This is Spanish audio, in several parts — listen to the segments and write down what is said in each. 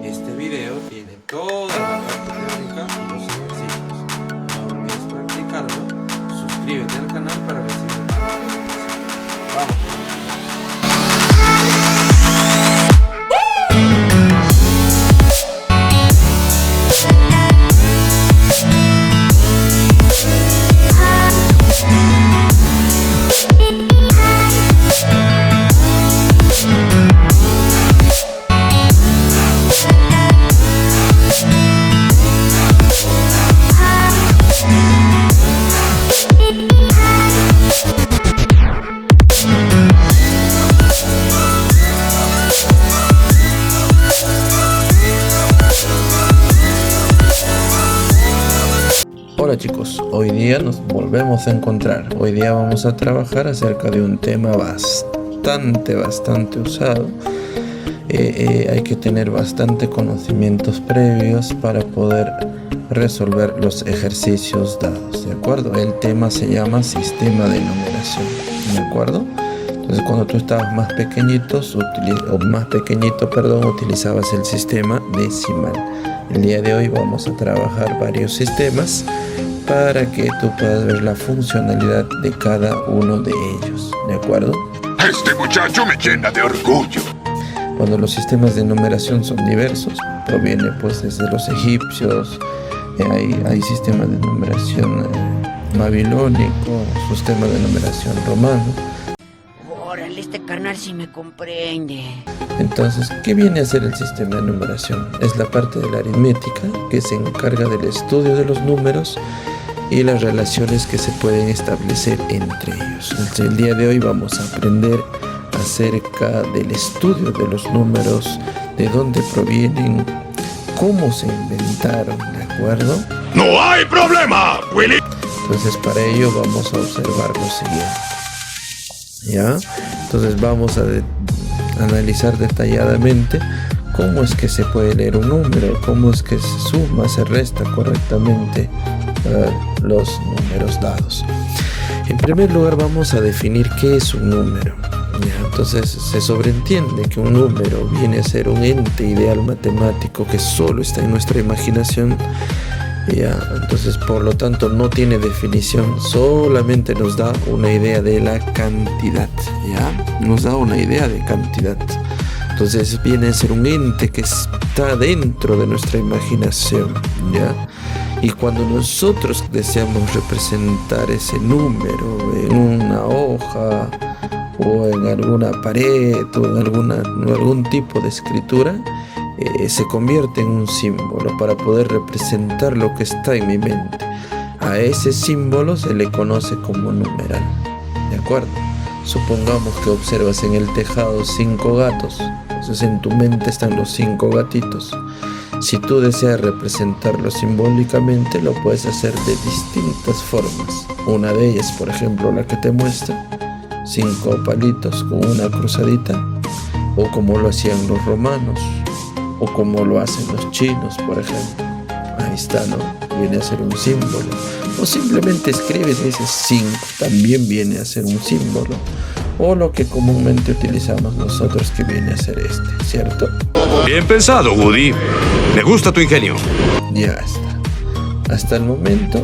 Este video tiene toda la parte teórica y los ejercicios. No olvides practicarlo. Suscríbete al canal para recibir más información. Vamos. Hola chicos, hoy día nos volvemos a encontrar. Hoy día vamos a trabajar acerca de un tema bastante usado. Hay que tener bastante conocimientos previos para poder resolver los ejercicios dados, ¿de acuerdo? El tema se llama sistema de numeración, ¿de acuerdo? Entonces cuando tú estabas más pequeñito, utilizabas el sistema decimal. El día de hoy vamos a trabajar varios sistemas para que tú puedas ver la funcionalidad de cada uno de ellos, ¿de acuerdo? Este muchacho me llena de orgullo. Cuando los sistemas de numeración son diversos, proviene pues desde los egipcios, hay sistemas de numeración babilónico, sistemas de numeración romano. Órale, este carnal sí me comprende. Entonces, ¿qué viene a ser el sistema de numeración? Es la parte de la aritmética que se encarga del estudio de los números y las relaciones que se pueden establecer entre ellos. Entonces, el día de hoy vamos a aprender acerca del estudio de los números, de dónde provienen, cómo se inventaron, ¿de acuerdo? ¡No hay problema, Willy! Entonces, para ello vamos a observar lo siguiente. ¿Ya? Entonces vamos a analizar detalladamente cómo es que se puede leer un número, cómo es que se suma, se resta correctamente los números dados. En primer lugar vamos a definir qué es un número. ¿Ya? Entonces se sobreentiende que un número viene a ser un ente ideal matemático que solo está en nuestra imaginación. ¿Ya? Entonces por lo tanto no tiene definición, solamente nos da una idea de la cantidad, ¿ya? Nos da una idea de cantidad. Entonces viene a ser un ente que está dentro de nuestra imaginación, ¿ya? Y cuando nosotros deseamos representar ese número en una hoja o en alguna pared o en algún tipo de escritura, se convierte en un símbolo para poder representar lo que está en mi mente. A ese símbolo se le conoce como numeral, ¿de acuerdo? Supongamos que observas en el tejado 5 gatos, entonces en tu mente están los 5 gatitos. Si tú deseas representarlo simbólicamente, lo puedes hacer de distintas formas. Una de ellas, por ejemplo, la que te muestra, 5 palitos con una cruzadita, o como lo hacían los romanos, o como lo hacen los chinos, por ejemplo. Ahí está, ¿no? Viene a ser un símbolo. O simplemente escribes y dices 5, también viene a ser un símbolo. O lo que comúnmente utilizamos nosotros, que viene a ser este, ¿cierto? Bien pensado, Woody. Me gusta tu ingenio. Ya está. Hasta el momento,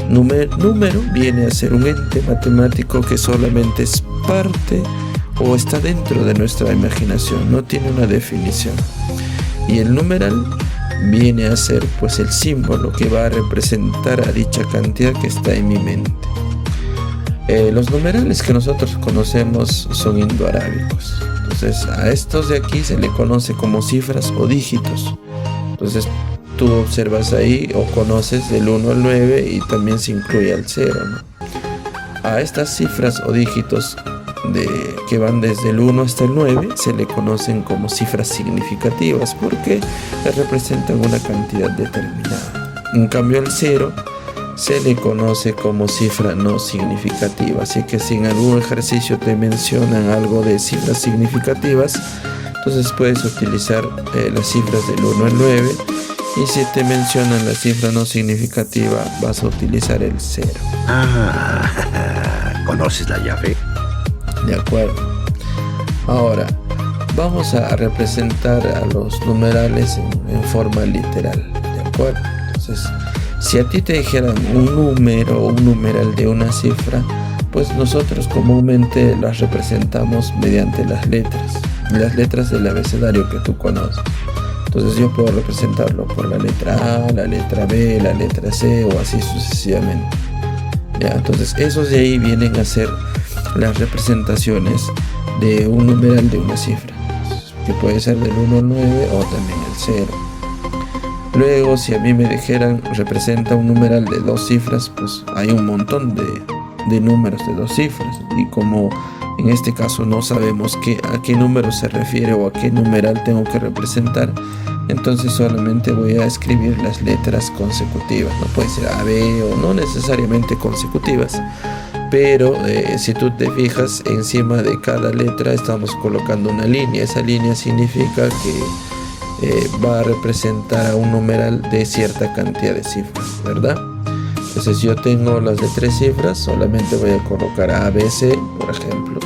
número viene a ser un ente matemático que solamente es parte o está dentro de nuestra imaginación, no tiene una definición. Y el numeral viene a ser pues el símbolo que va a representar a dicha cantidad que está en mi mente. Los numerales que nosotros conocemos son indoarábicos. Entonces a estos de aquí se le conoce como cifras o dígitos. Entonces tú observas ahí o conoces del 1 al 9 y también se incluye al 0, ¿no? A estas cifras o dígitos que van desde el 1 hasta el 9 se le conocen como cifras significativas porque representan una cantidad determinada. En cambio al 0 se le conoce como cifra no significativa. Así que si en algún ejercicio te mencionan algo de cifras significativas, entonces puedes utilizar las cifras del 1 al 9, y si te mencionan la cifra no significativa vas a utilizar el 0. ¿Conoces la llave? De acuerdo. Ahora, vamos a representar a los numerales en forma literal, ¿de acuerdo? Entonces, si a ti te dijeran un número o un numeral de una cifra, pues nosotros comúnmente las representamos mediante las letras del abecedario que tú conoces. Entonces yo puedo representarlo por la letra A, la letra B, la letra C o así sucesivamente. ¿Ya? Entonces esos de ahí vienen a ser las representaciones de un numeral de una cifra, que puede ser del 1 al 9 o también el 0. Luego, si a mí me dijeran representa un numeral de 2 cifras, pues hay un montón de números de 2 cifras, y como en este caso no sabemos a qué número se refiere o a qué numeral tengo que representar, entonces solamente voy a escribir las letras consecutivas. No puede ser A, B o no necesariamente consecutivas, pero si tú te fijas, encima de cada letra estamos colocando una línea. Esa línea significa que va a representar a un numeral de cierta cantidad de cifras, ¿verdad? Entonces yo tengo las de 3 cifras, solamente voy a colocar A, B, C, por ejemplo,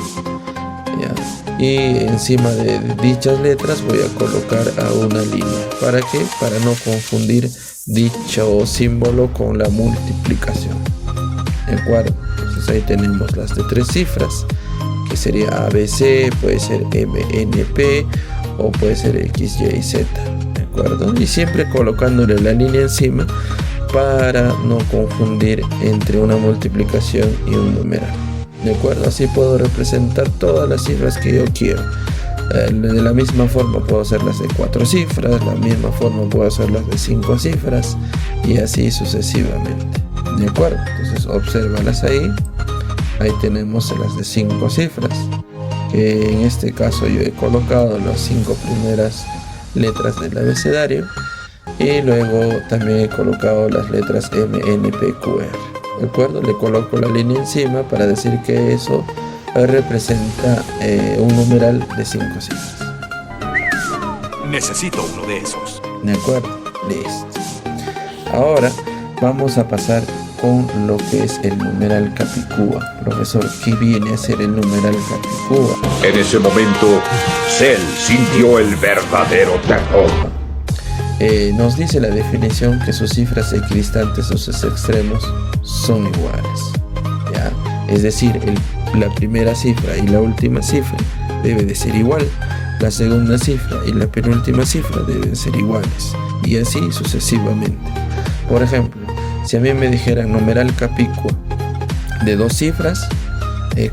¿ya? Y encima de dichas letras voy a colocar a una línea. ¿Para qué? Para no confundir dicho símbolo con la multiplicación, ¿de acuerdo? Entonces ahí tenemos las de 3 cifras, que sería A, B, C, puede ser M, N, P o puede ser X, Y, Z, ¿de acuerdo? Y siempre colocándole la línea encima para no confundir entre una multiplicación y un numeral, ¿de acuerdo? Así puedo representar todas las cifras que yo quiero. De la misma forma puedo hacer las de 4 cifras, de la misma forma puedo hacer las de 5 cifras y así sucesivamente, ¿de acuerdo? Entonces obsérvalas ahí. Ahí tenemos las de 5 cifras, que en este caso yo he colocado las 5 primeras letras del abecedario. Y luego también he colocado las letras M, N, P, Q, R, ¿de acuerdo? Le coloco la línea encima para decir que eso representa un numeral de 5 cifras. Necesito uno de esos. ¿De acuerdo? Listo. Ahora vamos a pasar con lo que es el numeral Capicúa. Profesor, ¿qué viene a ser el numeral Capicúa? En ese momento, Cell sintió el verdadero terror. Nos dice la definición que sus cifras equidistantes o sus extremos son iguales, ¿ya? Es decir, la primera cifra y la última cifra debe de ser igual, la segunda cifra y la penúltima cifra deben ser iguales, y así sucesivamente. Por ejemplo, si a mí me dijeran numeral Capicúa de 2 cifras,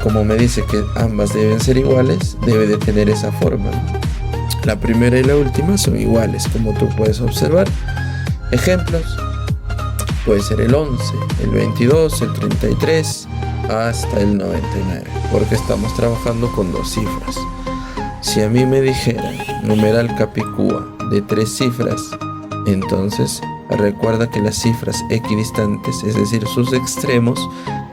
como me dice que ambas deben ser iguales, debe de tener esa forma. La primera y la última son iguales, como tú puedes observar. Ejemplos: puede ser el 11, el 22, el 33, hasta el 99, porque estamos trabajando con 2 cifras. Si a mí me dijeran numeral Capicúa de 3 cifras, entonces recuerda que las cifras equidistantes, es decir, sus extremos,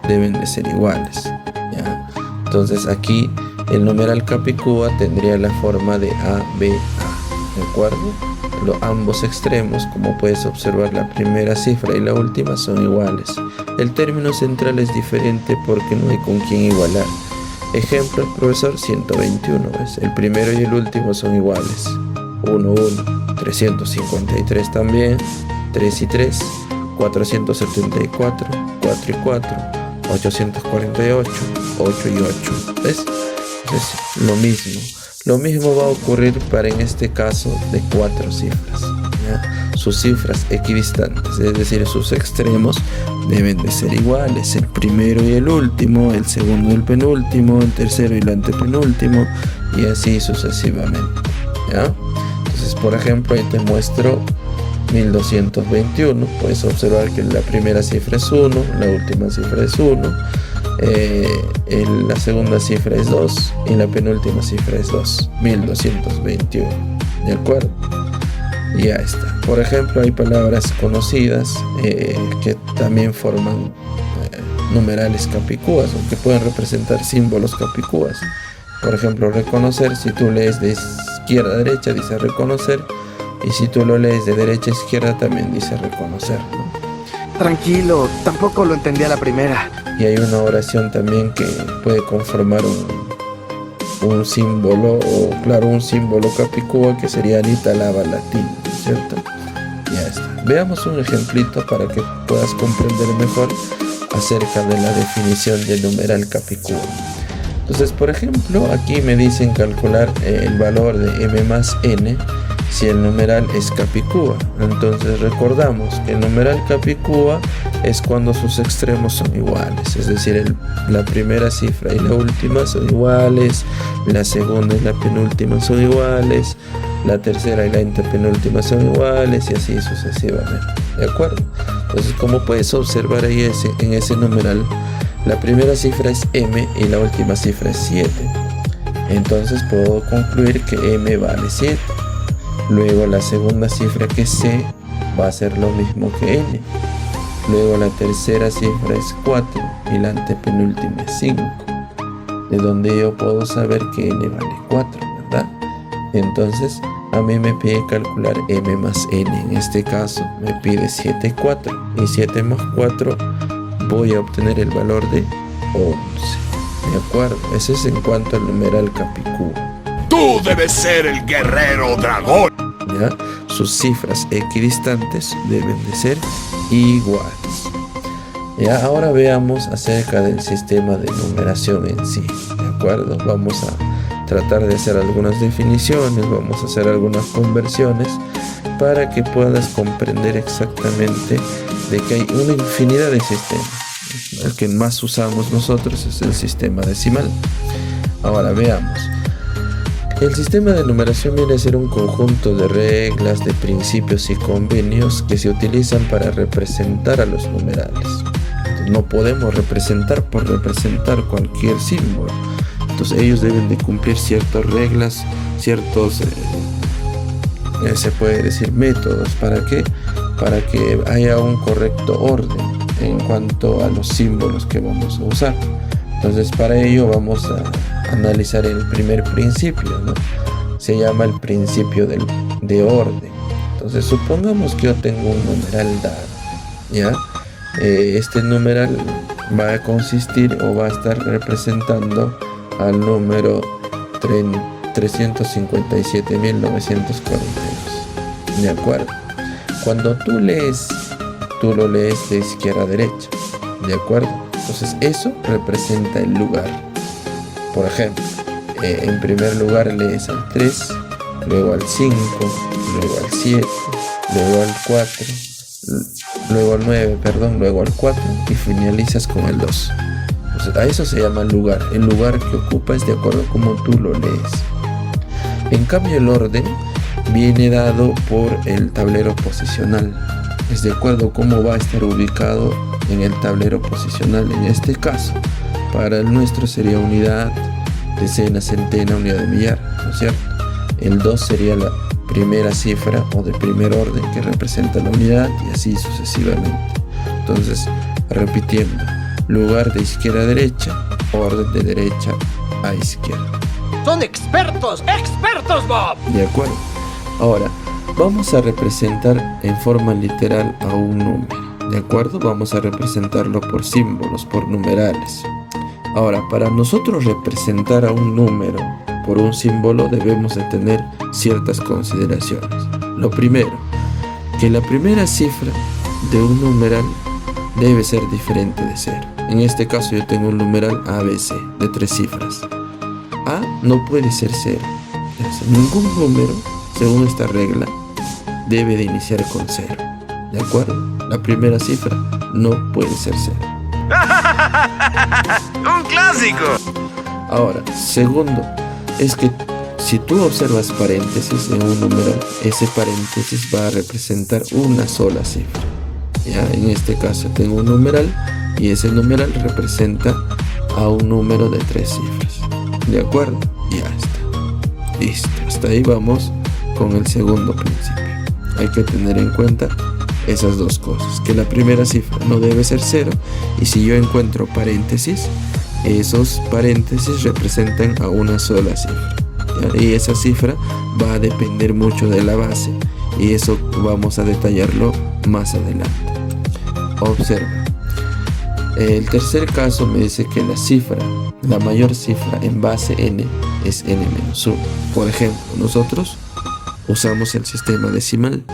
deben de ser iguales, ¿ya? Entonces aquí el numeral Capicúa tendría la forma de A, B, A, ¿de acuerdo? Ambos extremos, como puedes observar, la primera cifra y la última son iguales. El término central es diferente porque no hay con quién igualar. Ejemplo, profesor, 121, ¿ves? El primero y el último son iguales. 1, 1, 353 también, 3 y 3, 474, 4 y 4, 848, 8 y 8, ¿ves? Es lo mismo va a ocurrir para, en este caso, de 4 cifras, ¿ya? Sus cifras equidistantes, es decir, sus extremos, deben de ser iguales, el primero y el último, el segundo y el penúltimo, el tercero y el antepenúltimo, y así sucesivamente, ¿ya? Entonces, por ejemplo, ahí te muestro 1221. Puedes observar que la primera cifra es 1, la última cifra es 1, la segunda cifra es 2 y la penúltima cifra es 2. 1221, ¿de acuerdo? Ya está. Por ejemplo, hay palabras conocidas que también forman numerales capicúas, o que pueden representar símbolos capicúas. Por ejemplo, reconocer, si tú lees de izquierda a derecha dice reconocer, y si tú lo lees de derecha a izquierda también dice reconocer, ¿no? Tranquilo, tampoco lo entendí a la primera. Y hay una oración también que puede conformar un símbolo, o claro, un símbolo capicúa que sería Anita Lava latín, ¿cierto? Ya está. Veamos un ejemplito para que puedas comprender mejor acerca de la definición del numeral capicúa. Entonces, por ejemplo, aquí me dicen calcular el valor de m más n si el numeral es capicúa. Entonces recordamos que el numeral capicúa es cuando sus extremos son iguales, es decir, la primera cifra y la última son iguales, la segunda y la penúltima son iguales, la tercera y la antepenúltima son iguales, y así sucesivamente, ¿de acuerdo? Entonces, como puedes observar ahí en ese numeral, la primera cifra es m y la última cifra es 7. Entonces puedo concluir que m vale 7. Luego la segunda cifra, que es c, va a ser lo mismo que n. Luego la tercera cifra es 4 y la antepenúltima es 5. De donde yo puedo saber que n vale 4, ¿verdad? Entonces a mí me pide calcular m más n. En este caso me pide 7, 4. Y 7 más 4 voy a obtener el valor de 11. ¿De acuerdo? Eso es en cuanto al numeral capicúa. ¡Tú debes ser el guerrero dragón! ¿Ya? Sus cifras equidistantes deben de ser iguales. ¿Ya? Ahora veamos acerca del sistema de numeración en sí. ¿De acuerdo? Vamos a tratar de hacer algunas definiciones, vamos a hacer algunas conversiones para que puedas comprender exactamente de que hay una infinidad de sistemas. El que más usamos nosotros es el sistema decimal. Ahora veamos. El sistema de numeración viene a ser un conjunto de reglas, de principios y convenios que se utilizan para representar a los numerales. Entonces, no podemos representar por representar cualquier símbolo. Entonces ellos deben de cumplir ciertas reglas, ciertos, se puede decir, métodos. ¿Para qué? Para que haya un correcto orden en cuanto a los símbolos que vamos a usar. Entonces, para ello vamos a analizar el primer principio, ¿no? Se llama el principio de orden. Entonces, supongamos que yo tengo un numeral dado, ¿ya? Este numeral va a consistir o va a estar representando al número 357.942. ¿De acuerdo? Cuando tú lo lees de izquierda a derecha. ¿De acuerdo? Entonces eso representa el lugar. Por ejemplo, en primer lugar lees al 3, luego al 5, luego al 7, luego al 4, luego al 9, luego al 4 y finalizas con el 2. Entonces a eso se llama lugar. El lugar que ocupa es de acuerdo a cómo tú lo lees. En cambio, el orden viene dado por el tablero posicional. Es de acuerdo a cómo va a estar ubicado en el tablero posicional. En este caso, para el nuestro sería unidad, decena, centena, unidad de millar, ¿no es cierto? El 2 sería la primera cifra o de primer orden que representa la unidad, y así sucesivamente. Entonces, repitiendo, lugar de izquierda a derecha, orden de derecha a izquierda. ¡Son expertos! ¡Expertos, Bob! De acuerdo. Ahora, vamos a representar en forma literal a un número. ¿De acuerdo? Vamos a representarlo por símbolos, por numerales. Ahora, para nosotros representar a un número por un símbolo debemos de tener ciertas consideraciones. Lo primero, que la primera cifra de un numeral debe ser diferente de 0. En este caso yo tengo un numeral ABC de 3 cifras. A no puede ser 0. Ningún número, según esta regla, debe de iniciar con 0. ¿De acuerdo? La primera cifra no puede ser 0. ¡Un clásico! Ahora, segundo, es que si tú observas paréntesis en un numeral, ese paréntesis va a representar una sola cifra. Ya, en este caso tengo un numeral y ese numeral representa a un número de 3 cifras. ¿De acuerdo? Ya está. Listo. Hasta ahí vamos con el segundo principio. Hay que tener en cuenta esas dos cosas, que la primera cifra no debe ser 0, y si yo encuentro paréntesis, esos paréntesis representan a una sola cifra, ¿ya? Y esa cifra va a depender mucho de la base, y eso vamos a detallarlo más adelante. Observa, El tercer caso me dice que la mayor cifra en base n es n-1. Por ejemplo, nosotros usamos el sistema decimal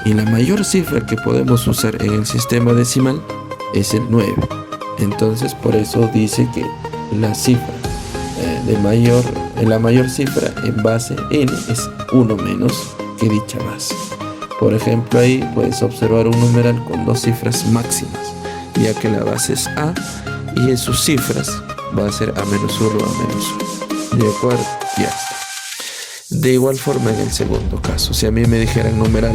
y la mayor cifra que podemos usar en el sistema decimal es el 9. Entonces por eso dice que la cifra la mayor cifra en base n es 1 menos que dicha base. Por ejemplo, ahí puedes observar un numeral con dos cifras máximas, ya que la base es a y en sus cifras va a ser a-1 a-1. ¿De acuerdo? Ya está. De igual forma en el segundo caso, si a mí me dijeran numeral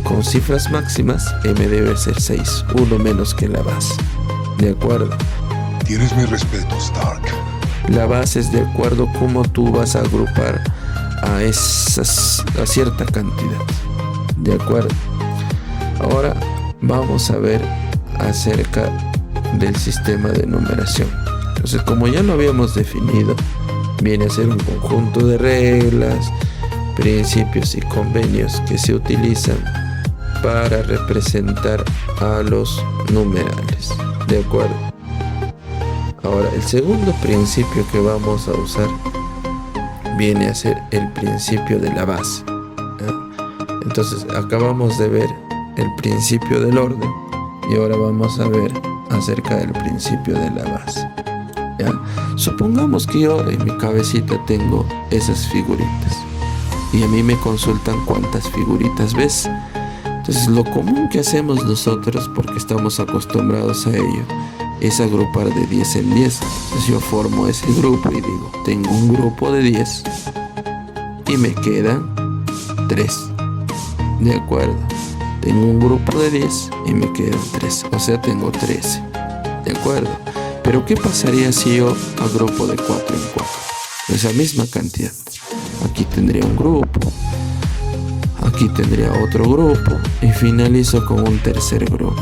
con cifras máximas, m debe ser 6, 1 menos que la base. ¿De acuerdo? Tienes mi respeto, Stark. La base es de acuerdo cómo tú vas a agrupar a cierta cantidad. ¿De acuerdo? Ahora vamos a ver acerca del sistema de numeración. Entonces, como ya lo habíamos definido, viene a ser un conjunto de reglas, principios y convenios que se utilizan para representar a los numerales. ¿De acuerdo? Ahora, el segundo principio que vamos a usar viene a ser el principio de la base. Entonces, acabamos de ver el principio del orden y ahora vamos a ver acerca del principio de la base. ¿Ya? Supongamos que yo en mi cabecita tengo esas figuritas y a mí me consultan cuántas figuritas ves. Entonces lo común que hacemos nosotros, porque estamos acostumbrados a ello, es agrupar de 10 en 10. Entonces yo formo ese grupo y digo, tengo un grupo de 10 y me quedan 3. ¿De acuerdo? Tengo un grupo de 10 y me quedan 3, o sea tengo 13. ¿De acuerdo? Pero ¿qué pasaría si yo agrupo de 4 en 4? Esa misma cantidad. Aquí tendría un grupo, aquí tendría otro grupo y finalizo con un tercer grupo.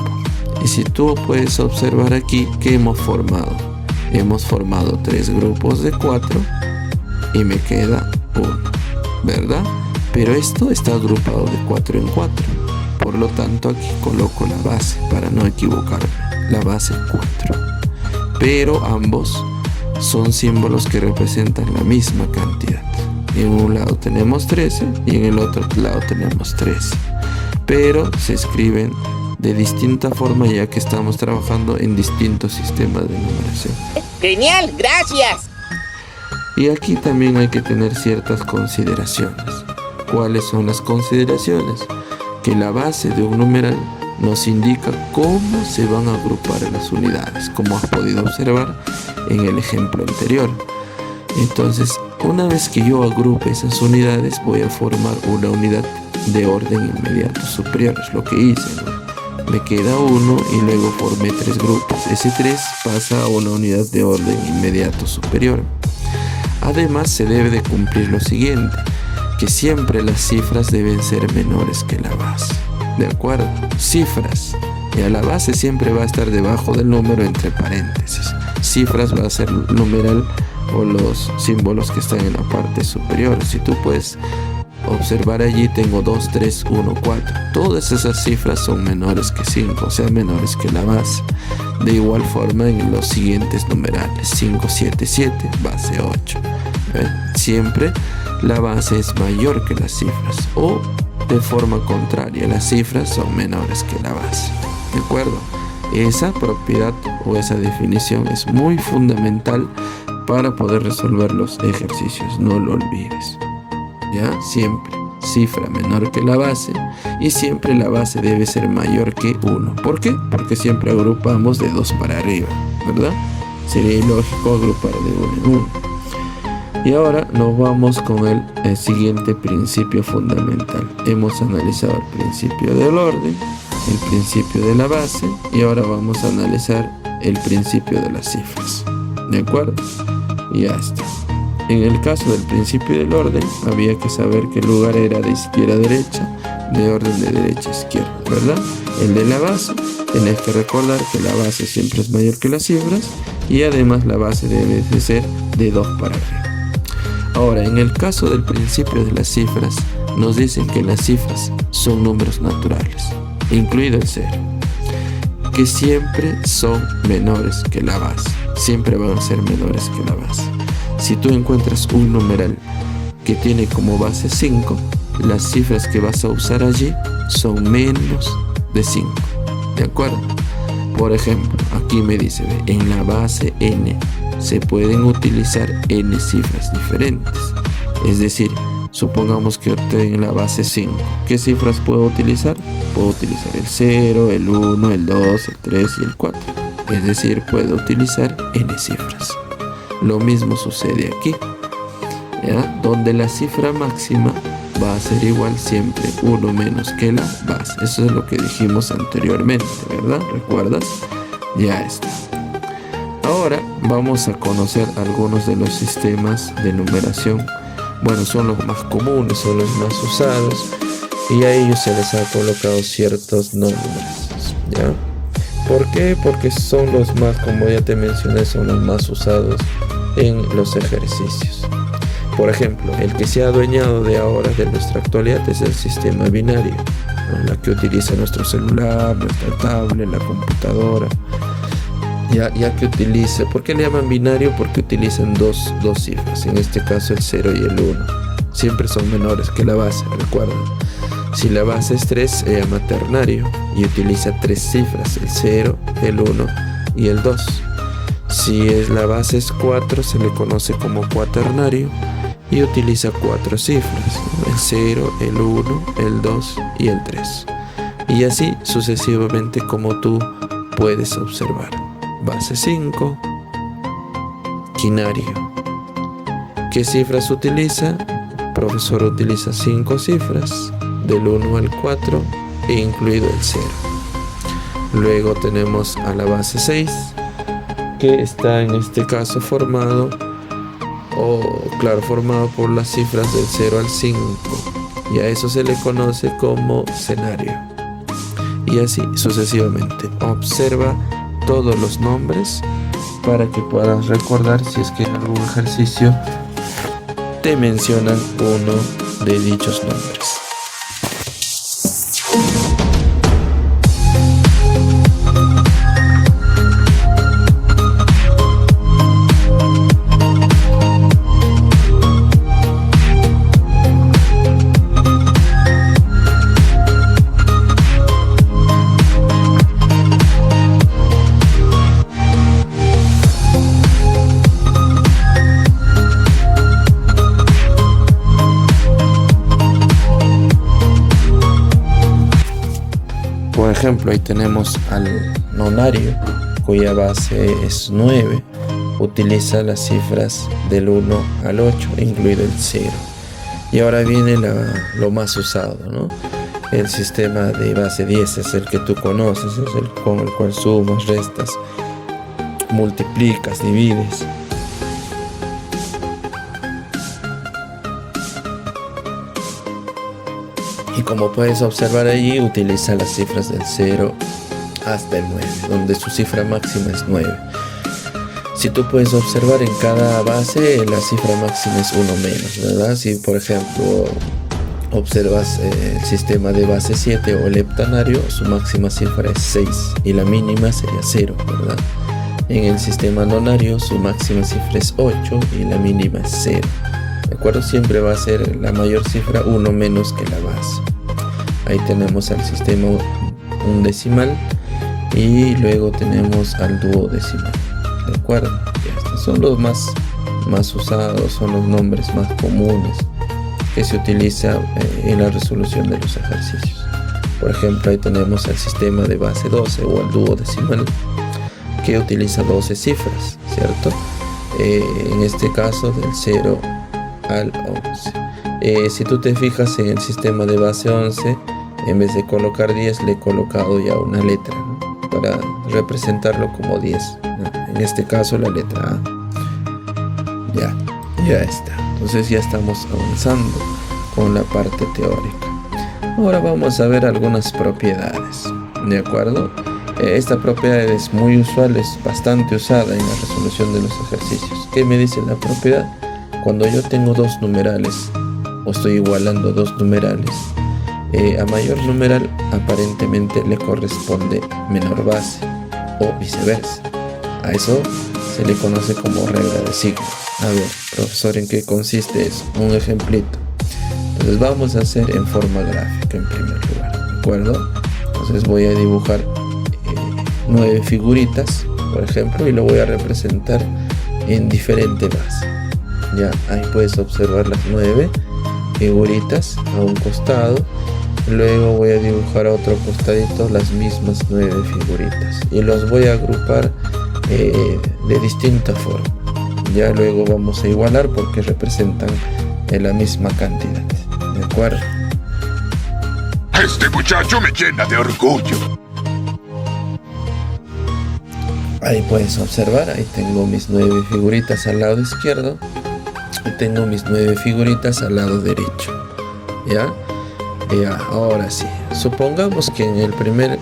Y si tú puedes observar aquí, ¿qué hemos formado? Hemos formado 3 grupos de 4 y me queda 1, ¿verdad? Pero esto está agrupado de 4 en 4. Por lo tanto, aquí coloco la base para no equivocarme. La base 4. Pero ambos son símbolos que representan la misma cantidad. En un lado tenemos 13 y en el otro lado tenemos 13. Pero se escriben de distinta forma ya que estamos trabajando en distintos sistemas de numeración. ¡Genial! ¡Gracias! Y aquí también hay que tener ciertas consideraciones. ¿Cuáles son las consideraciones? Que la base de un numeral nos indica cómo se van a agrupar las unidades, como has podido observar en el ejemplo anterior. Entonces, una vez que yo agrupe esas unidades, voy a formar una unidad de orden inmediato superior. Es lo que hice, ¿no? Me queda 1 y luego formé 3 grupos. Ese 3 pasa a una unidad de orden inmediato superior. Además, se debe de cumplir lo siguiente, que siempre las cifras deben ser menores que la base. ¿De acuerdo? Cifras. Y la base siempre va a estar debajo del número entre paréntesis. Cifras va a ser numeral o los símbolos que están en la parte superior. Si tú puedes observar allí, tengo 2, 3, 1, 4. Todas esas cifras son menores que 5, o sea, menores que la base. De igual forma en los siguientes numerales, 5, 7, 7, base 8. Siempre la base es mayor que las cifras, o de forma contraria, las cifras son menores que la base. ¿De acuerdo? Esa propiedad o esa definición es muy fundamental para poder resolver los ejercicios, no lo olvides. ¿Ya? Siempre cifra menor que la base y siempre la base debe ser mayor que 1. ¿Por qué? Porque siempre agrupamos de 2 para arriba, ¿verdad? Sería ilógico agrupar de 1 en 1. Y ahora nos vamos con el siguiente principio fundamental. Hemos analizado el principio del orden, el principio de la base y ahora vamos a analizar el principio de las cifras. ¿De acuerdo? Y ya está. En el caso del principio del orden, había que saber que el lugar era de izquierda a derecha, de orden de derecha a izquierda, ¿verdad? El de la base, tenés que recordar que la base siempre es mayor que las cifras y además la base debe de ser de 2 para arriba. Ahora, en el caso del principio de las cifras, nos dicen que las cifras son números naturales, incluido el 0. que siempre son menores que la base. Siempre van a ser menores que la base. Si tú encuentras un numeral que tiene como base 5, las cifras que vas a usar allí son menos de 5. ¿De acuerdo? Por ejemplo, aquí me dice, en la base n se pueden utilizar n cifras diferentes. Es decir, supongamos que obtengo la base 5. ¿Qué cifras puedo utilizar? Puedo utilizar el 0, el 1, el 2, el 3 y el 4. Es decir, puedo utilizar n cifras. Lo mismo sucede aquí, ¿ya? Donde la cifra máxima va a ser igual siempre 1 menos que la base. Eso es lo que dijimos anteriormente, ¿verdad? ¿Recuerdas? Ya está. Ahora vamos a conocer algunos de los sistemas de numeración. Bueno, son los más comunes, son los más usados, y a ellos se les ha colocado ciertos nombres, ¿ya? ¿Por qué? Porque son los más, como ya te mencioné, son los más usados en los ejercicios. Por ejemplo, el que se ha adueñado de ahora, de nuestra actualidad, es el sistema binario, ¿no? La que utiliza nuestro celular, nuestra tablet, la computadora. Ya que utiliza, ¿por qué le llaman binario? Porque utilizan dos cifras, en este caso el 0 y el 1. Siempre son menores que la base, recuerden. Si la base es 3, se llama ternario y utiliza 3 cifras, el 0, el 1 y el 2. Si la base es 4, se le conoce como cuaternario y utiliza 4 cifras, ¿no? El 0, el 1, el 2 y el 3. Y así sucesivamente, como tú puedes observar. Base 5, quinario. ¿Qué cifras utiliza? El profesor utiliza 5 cifras, del 1 al 4 e incluido el 0. Luego tenemos a la base 6, que está en este caso formado por las cifras del 0 al 5, y a eso se le conoce como cenario. Y así sucesivamente. Observa todos los nombres para que puedas recordar si es que en algún ejercicio te mencionan uno de dichos nombres. Por ejemplo, ahí tenemos al nonario, cuya base es 9. Utiliza las cifras del 1 al 8, incluido el 0. Y ahora viene lo más usado, ¿no? El sistema de base 10 es el que tú conoces, es el con el cual sumas, restas, multiplicas, divides. Y como puedes observar allí, utiliza las cifras del 0 hasta el 9, donde su cifra máxima es 9. Si tú puedes observar, en cada base la cifra máxima es 1 menos, ¿verdad? Si por ejemplo observas el sistema de base 7 o el heptanario, su máxima cifra es 6 y la mínima sería 0, ¿verdad? En el sistema nonario su máxima cifra es 8 y la mínima es 0. ¿De acuerdo? Siempre va a ser la mayor cifra 1 menos que la base. Ahí tenemos al sistema undecimal y luego tenemos al duodecimal. ¿De acuerdo? Estos son los más usados, son los nombres más comunes que se utiliza en la resolución de los ejercicios. Por ejemplo, ahí tenemos el sistema de base 12 o el duodecimal, que utiliza 12 cifras, ¿cierto? En este caso del 0 al 11. Si tú te fijas en el sistema de base 11, en vez de colocar 10 le he colocado ya una letra, ¿no? Para representarlo como 10, ¿no? En este caso la letra A. Ya está. Entonces ya estamos avanzando con la parte teórica. Ahora vamos a ver algunas propiedades, ¿de acuerdo? Esta propiedad es muy usual, es bastante usada en la resolución de los ejercicios. ¿Qué me dice la propiedad? Cuando yo tengo dos numerales o estoy igualando dos numerales, A mayor numeral aparentemente le corresponde menor base o viceversa. A eso se le conoce como regla de signos. A ver, profesor, ¿en qué consiste eso? Un ejemplito. Entonces vamos a hacer en forma gráfica en primer lugar, ¿de acuerdo? Entonces voy a dibujar 9 figuritas, por ejemplo, y lo voy a representar en diferente base. Ya, ahí puedes observar las 9 figuritas a un costado. Luego voy a dibujar a otro costadito las mismas 9 figuritas y los voy a agrupar de distinta forma. Ya luego vamos a igualar porque representan la misma cantidad. ¿De acuerdo? Este muchacho me llena de orgullo. Ahí puedes observar, ahí tengo mis 9 figuritas al lado izquierdo y tengo mis 9 figuritas al lado derecho. ¿Ya? Ya, ahora sí, supongamos que en el primer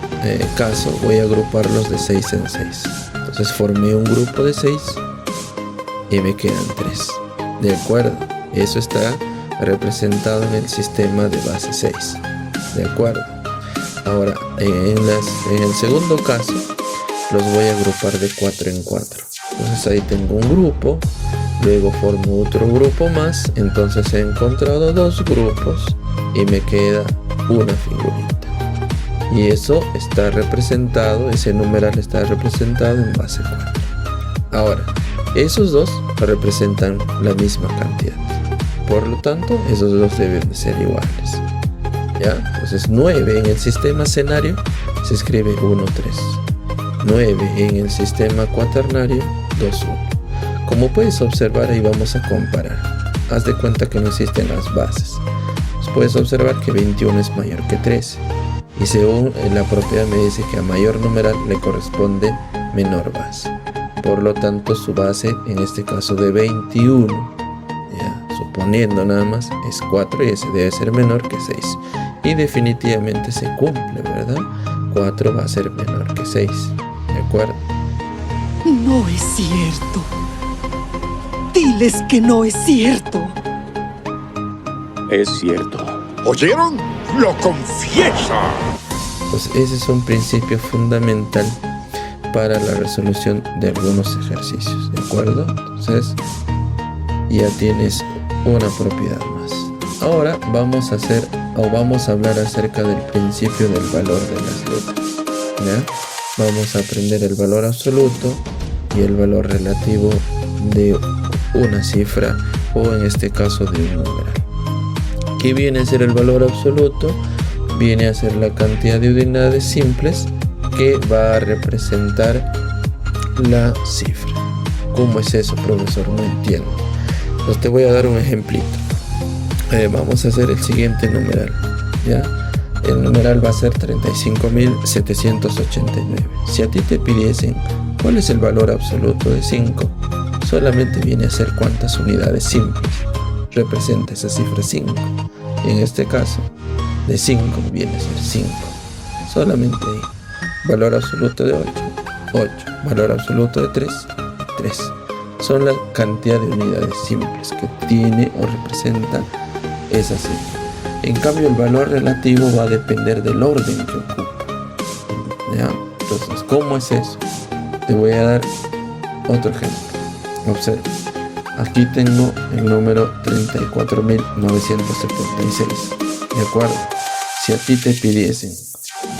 caso voy a agruparlos de 6 en 6. Entonces formé un grupo de 6 y me quedan 3. ¿De acuerdo? Eso está representado en el sistema de base 6. ¿De acuerdo? Ahora, en el segundo caso, los voy a agrupar de 4 en 4. Entonces ahí tengo un grupo, luego formo otro grupo más, entonces he encontrado 2 grupos y me queda una figurita. Y eso está representado, ese numeral está representado en base 4. Ahora, esos dos representan la misma cantidad. Por lo tanto, esos dos deben de ser iguales. ¿Ya? Entonces 9 en el sistema escenario se escribe 1, 3. 9 en el sistema cuaternario 2, 1. Como puedes observar, ahí vamos a comparar. Haz de cuenta que no existen las bases. Pues puedes observar que 21 es mayor que 13. Y según la propiedad me dice que a mayor numeral le corresponde menor base. Por lo tanto, su base, en este caso de 21, ya, suponiendo nada más, es 4 y ese debe ser menor que 6. Y definitivamente se cumple, ¿verdad? 4 va a ser menor que 6. ¿De acuerdo? No es cierto. Diles que no es cierto. Es cierto. ¿Oyeron? ¡Lo confiesa! Pues ese es un principio fundamental para la resolución de algunos ejercicios, ¿de acuerdo? Entonces ya tienes una propiedad más. Ahora vamos a hablar acerca del principio del valor de las letras. ¿Ya? Vamos a aprender el valor absoluto y el valor relativo de una cifra o en este caso de un numeral. ¿Qué viene a ser el valor absoluto? Viene a ser la cantidad de unidades simples que va a representar la cifra. ¿Cómo es eso, profesor? No entiendo. Pues te voy a dar un ejemplito. Vamos a hacer el siguiente numeral. ¿Ya? El numeral va a ser 35.789. Si a ti te pidiesen cuál es el valor absoluto de 5, solamente viene a ser cuántas unidades simples representa esa cifra 5. Y en este caso, de 5 viene a ser 5. Solamente ahí. Valor absoluto de 8, 8. Valor absoluto de 3, 3. Son la cantidad de unidades simples que tiene o representa esa cifra. En cambio, el valor relativo va a depender del orden que ocupa. ¿Ya? Entonces, ¿cómo es eso? Te voy a dar otro ejemplo. Observa. Aquí tengo el número 34.976. ¿De acuerdo? Si a ti te pidiesen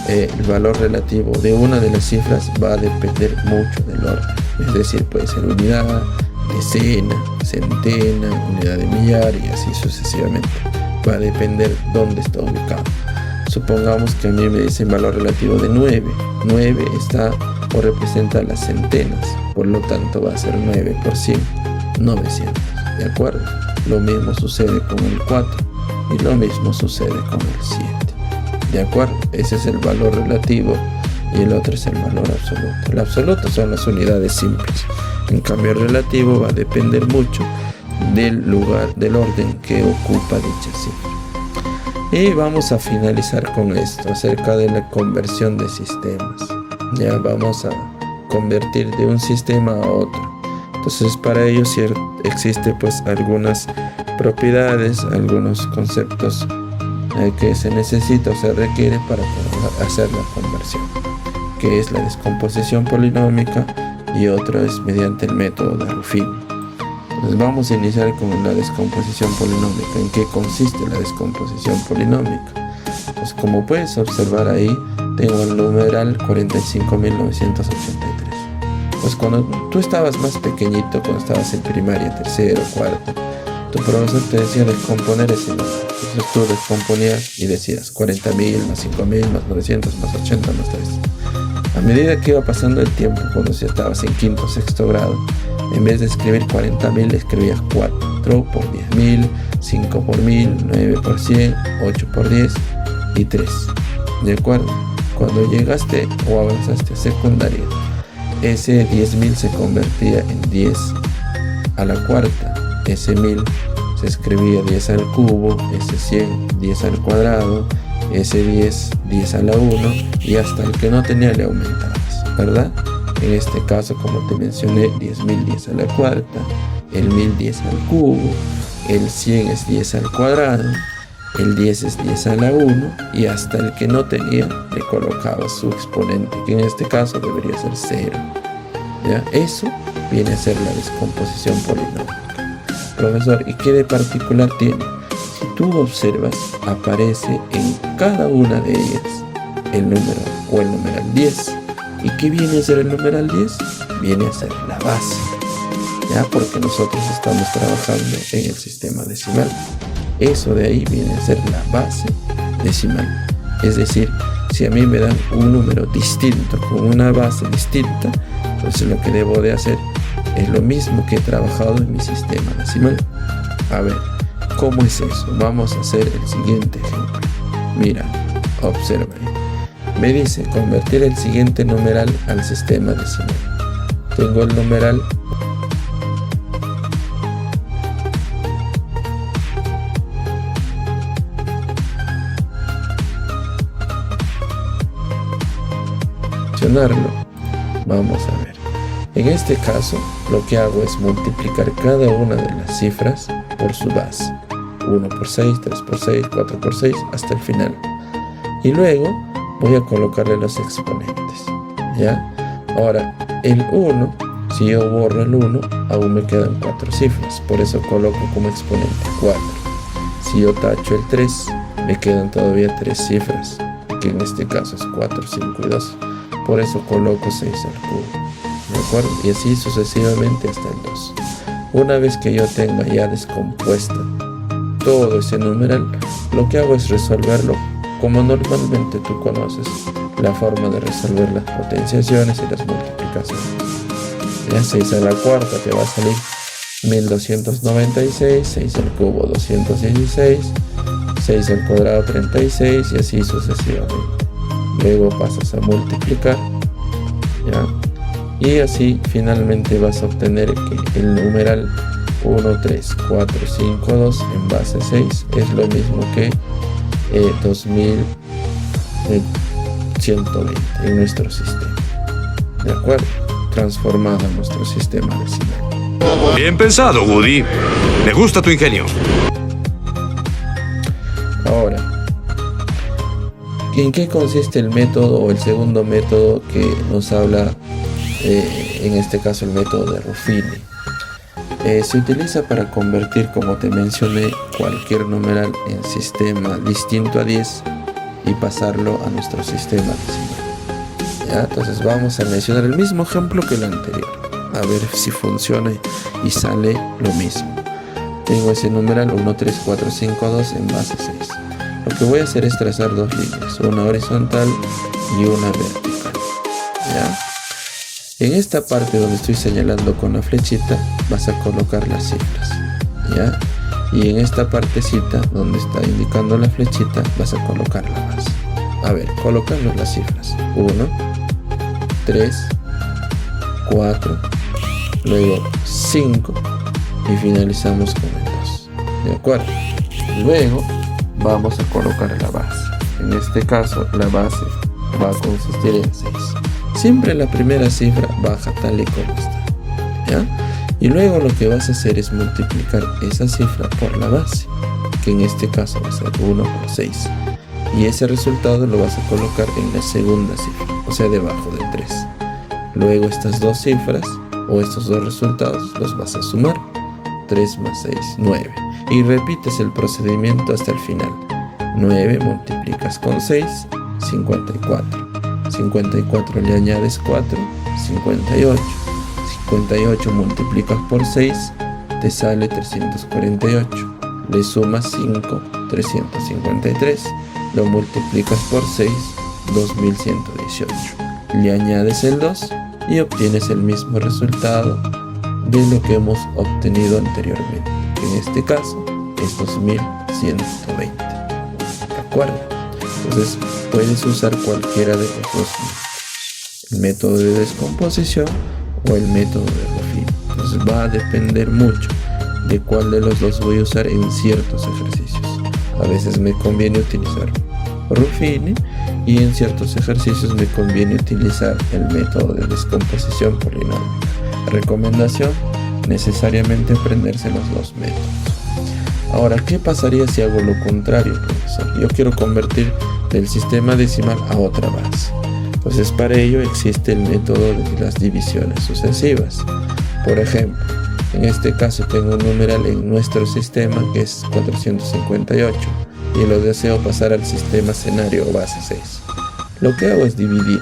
el valor relativo de una de las cifras, va a depender mucho del orden. Es decir, puede ser unidad, decena, centena, unidad de millar y así sucesivamente. Va a depender dónde está ubicado. Supongamos que a mí me dicen valor relativo de 9. 9 está o representa las centenas. Por lo tanto va a ser 9 por 100. 900. ¿De acuerdo? Lo mismo sucede con el 4 y lo mismo sucede con el 7. ¿De acuerdo? Ese es el valor relativo y el otro es el valor absoluto. El absoluto son las unidades simples. En cambio, el relativo va a depender mucho del lugar, del orden que ocupa dicha cifra. Y vamos a finalizar con esto acerca de la conversión de sistemas. Ya vamos a convertir de un sistema a otro. Entonces, para ello existe pues algunas propiedades, algunos conceptos que se necesita o se requiere para hacer la conversión, que es la descomposición polinómica, y otro es mediante el método de Ruffini. Entonces vamos a iniciar con la descomposición polinómica. ¿En qué consiste la descomposición polinómica? Pues como puedes observar ahí, tengo el numeral 45.983. Pues cuando tú estabas más pequeñito, cuando estabas en primaria, tercero, cuarto, tu profesor te decía descomponer ese número. Entonces tú descomponías y decías 40.000 más 5.000 más 900 más 80 más 3. A medida que iba pasando el tiempo, cuando ya estabas en quinto o sexto grado, en vez de escribir 40.000, escribías 4 por 10.000, 5 por 1000, 9 por 100, 8 por 10 y 3. ¿De acuerdo? Cuando llegaste o avanzaste a secundaria, ese 10.000 se convertía en 10 a la cuarta, ese 1000 se escribía 10 al cubo, ese 100 10 al cuadrado, ese 10 10 a la 1, y hasta el que no tenía le aumentabas, ¿verdad? En este caso, como te mencioné, 10.000 10 a la cuarta, el 1000 10 al cubo, el 100 es 10 al cuadrado, el 10 es 10 a la 1, y hasta el que no tenía le colocaba su exponente, que en este caso debería ser 0. ¿Ya? Eso viene a ser la descomposición polinómica. Profesor, ¿y qué de particular tiene? Si tú observas, aparece en cada una de ellas el número o el numeral 10. ¿Y qué viene a ser el numeral 10? Viene a ser la base, ¿ya? Porque nosotros estamos trabajando en el sistema decimal. Eso de ahí viene a ser la base decimal. Es decir, si a mí me dan un número distinto con una base distinta, entonces lo que debo de hacer es lo mismo que he trabajado en mi sistema decimal. A ver, ¿cómo es eso? Vamos a hacer el siguiente ejemplo. Mira, observa. Me dice convertir el siguiente numeral al sistema decimal. Tengo el numeral Vamos a ver. En este caso, lo que hago es multiplicar cada una de las cifras por su base. 1 por 6, 3 por 6, 4 por 6, hasta el final. Y luego voy a colocarle los exponentes, ¿ya? Ahora, el 1, si yo borro el 1, aún me quedan 4 cifras. Por eso coloco como exponente 4. Si yo tacho el 3, me quedan todavía 3 cifras, que en este caso es 4, 5 y 2. Por eso coloco 6 al cubo, ¿de acuerdo? Y así sucesivamente hasta el 2. Una vez que yo tenga ya descompuesta todo ese numeral, lo que hago es resolverlo como normalmente tú conoces la forma de resolver las potenciaciones y las multiplicaciones. Ya 6 a la cuarta te va a salir 1296, 6 al cubo 216, 6 al cuadrado 36 y así sucesivamente. Luego pasas a multiplicar, ¿ya? Y así finalmente vas a obtener que el numeral 1, 3, 4, 5, 2 en base 6 es lo mismo que 2120 en nuestro sistema. ¿De acuerdo? Transformado en nuestro sistema decimal. Bien pensado, Woody. Me gusta tu ingenio. Ahora, ¿en qué consiste el método o el segundo método que nos habla, en este caso el método de Ruffini? Se utiliza para convertir, como te mencioné, cualquier numeral en sistema distinto a 10 y pasarlo a nuestro sistema decimal. ¿Ya? Entonces vamos a mencionar el mismo ejemplo que el anterior, a ver si funciona y sale lo mismo. Tengo ese numeral 1, 3, 4, 5, 2 en base 6. Lo que voy a hacer es trazar dos líneas, una horizontal y una vertical, ¿ya? En esta parte donde estoy señalando con la flechita vas a colocar las cifras, ¿ya? Y en esta partecita donde está indicando la flechita vas a colocar la base. A ver, colocamos las cifras. 1, 3, 4, luego 5 y finalizamos con el 2. ¿De acuerdo? Luego vamos a colocar la base. En este caso la base va a consistir en 6. Siempre la primera cifra baja tal y como está, ¿ya? Y luego lo que vas a hacer es multiplicar esa cifra por la base, que en este caso va a ser 1 por 6. Y ese resultado lo vas a colocar en la segunda cifra, o sea, debajo del 3. Luego estas dos cifras, o estos dos resultados, los vas a sumar. 3 más 6, 9. Y repites el procedimiento hasta el final. 9 multiplicas con 6, 54. 54 le añades 4, 58. 58 multiplicas por 6, te sale 348. Le sumas 5, 353. Lo multiplicas por 6, 2118. Le añades el 2 y obtienes el mismo resultado de lo que hemos obtenido anteriormente, que en este caso es 2120. ¿De acuerdo? Entonces puedes usar cualquiera de los dos métodos, el método de descomposición o el método de Ruffini. Entonces va a depender mucho de cuál de los dos voy a usar en ciertos ejercicios. A veces me conviene utilizar Ruffini y en ciertos ejercicios me conviene utilizar el método de descomposición polinomial. Recomendación: necesariamente aprenderse los dos métodos. Ahora, ¿qué pasaría si hago lo contrario, profesor? Yo quiero convertir del sistema decimal a otra base. Entonces, para ello existe el método de las divisiones sucesivas. Por ejemplo, en este caso tengo un numeral en nuestro sistema que es 458 y lo deseo pasar al sistema escenario o base 6. Lo que hago es dividir.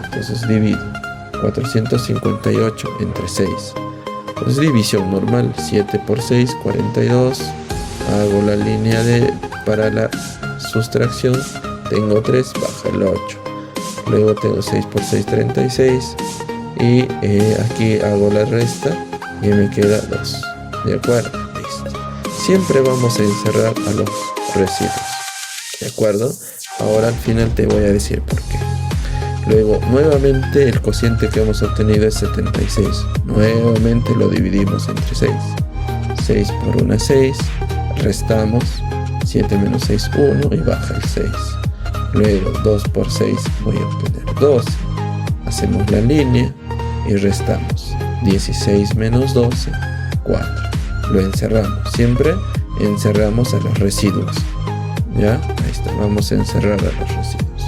Entonces divido 458 entre 6. Pues división normal, 7 por 6, 42. Hago la línea para la sustracción. Tengo 3, baja el 8. Luego tengo 6 por 6, 36. Y aquí hago la resta y me queda 2. ¿De acuerdo? Listo. Siempre vamos a encerrar a los residuos. ¿De acuerdo? Ahora al final te voy a decir por qué. Luego, nuevamente el cociente que hemos obtenido es 76. Nuevamente lo dividimos entre 6. 6 por 1 es 6. Restamos. 7 menos 6, 1 y baja el 6. Luego 2 por 6 voy a obtener 12. Hacemos la línea y restamos. 16 menos 12, 4. Lo encerramos. Siempre encerramos a los residuos. ¿Ya? Ahí está. Vamos a encerrar a los residuos.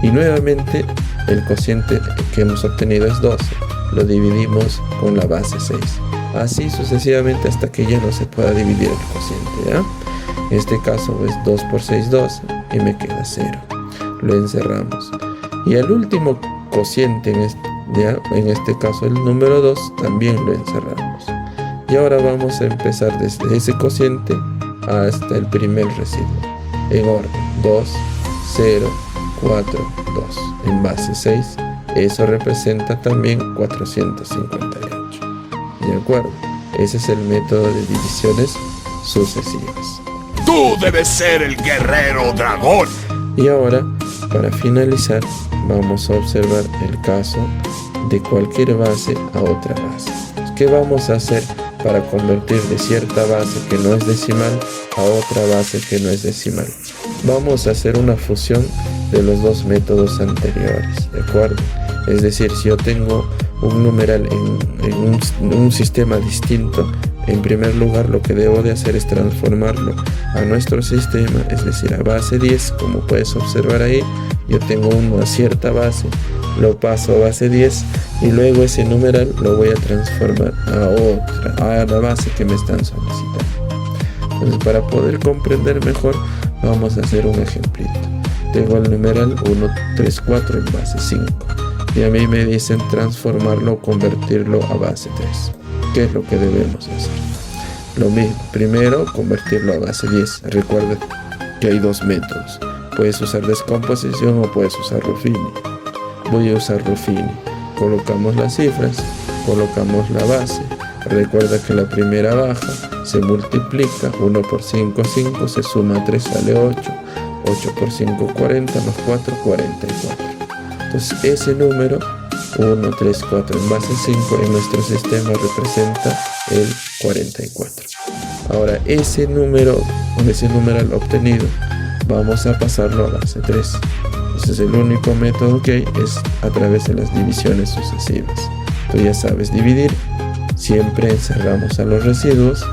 Y nuevamente el cociente que hemos obtenido es 12. Lo dividimos con la base 6. Así sucesivamente hasta que ya no se pueda dividir el cociente, ¿ya? En este caso es 2 por 6, 12 y me queda 0. Lo encerramos. Y el último cociente, en este caso el número 2, también lo encerramos. Y ahora vamos a empezar desde ese cociente hasta el primer residuo. En orden: 2, 0, 4, 2. En base 6, eso representa también 458. ¿De acuerdo? Ese es el método de divisiones sucesivas. ¡Tú debes ser el guerrero dragón! Y ahora, para finalizar, vamos a observar el caso de cualquier base a otra base. ¿Qué vamos a hacer para convertir de cierta base que no es decimal a otra base que no es decimal? Vamos a hacer una fusión de los dos métodos anteriores, ¿de acuerdo? Es decir, si yo tengo un numeral en un sistema distinto, en primer lugar lo que debo de hacer es transformarlo a nuestro sistema, es decir, a base 10, como puedes observar ahí. Yo tengo una cierta base, lo paso a base 10 y luego ese numeral lo voy a transformar a la base que me están solicitando. Entonces, para poder comprender mejor, vamos a hacer un ejemplito. Tengo el numeral 134 en base 5 y a mí me dicen transformarlo o convertirlo a base 3. ¿Qué es lo que debemos hacer? Lo mismo, primero convertirlo a base 10. Recuerda que hay dos métodos. Puedes usar descomposición o puedes usar Ruffini. Voy a usar Ruffini. Colocamos las cifras, colocamos la base. Recuerda que la primera baja se multiplica. 1 por 5, 5, se suma 3, sale 8. 8 por 5, 40, más 4, 44. Entonces ese número 1, 3, 4 en base 5 en nuestro sistema representa el 44. Ahora ese número o ese numeral obtenido vamos a pasarlo a base 3. Entonces el único método que hay es a través de las divisiones sucesivas. Tú ya sabes dividir. Siempre encerramos a los residuos.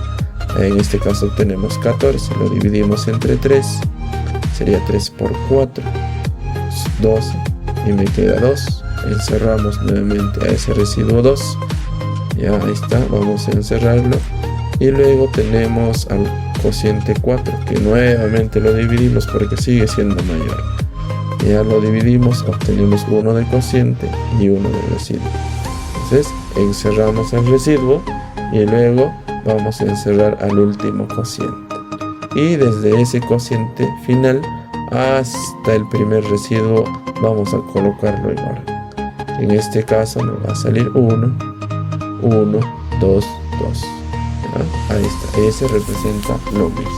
En este caso tenemos 14, lo dividimos entre 3, sería 3 por 4, 12, y me queda 2. Encerramos nuevamente a ese residuo 2, ya ahí está, vamos a encerrarlo, y luego tenemos al cociente 4, que nuevamente lo dividimos porque sigue siendo mayor. Ya lo dividimos, obtenemos 1 de cociente y 1 de residuo. Entonces encerramos el residuo y luego vamos a encerrar al último cociente, y desde ese cociente final hasta el primer residuo vamos a colocarlo en orden. En este caso nos va a salir 1, 1, 2, 2. ¿Ya? Ahí está, ese representa lo mismo.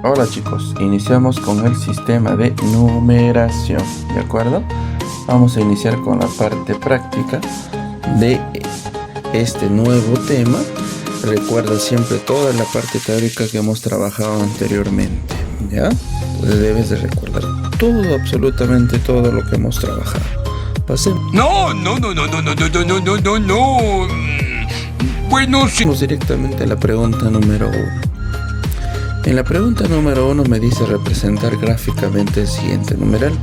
Hola chicos, iniciamos con el sistema de numeración, ¿de acuerdo? Vamos a iniciar con la parte práctica de este nuevo tema. Recuerda siempre toda la parte teórica que hemos trabajado anteriormente, ¿ya? Entonces debes de recordar todo, absolutamente todo lo que hemos trabajado. Pasemos. No. Bueno, sí. Vamos directamente a la pregunta número 1. En la pregunta número 1 me dice representar gráficamente el siguiente numeral.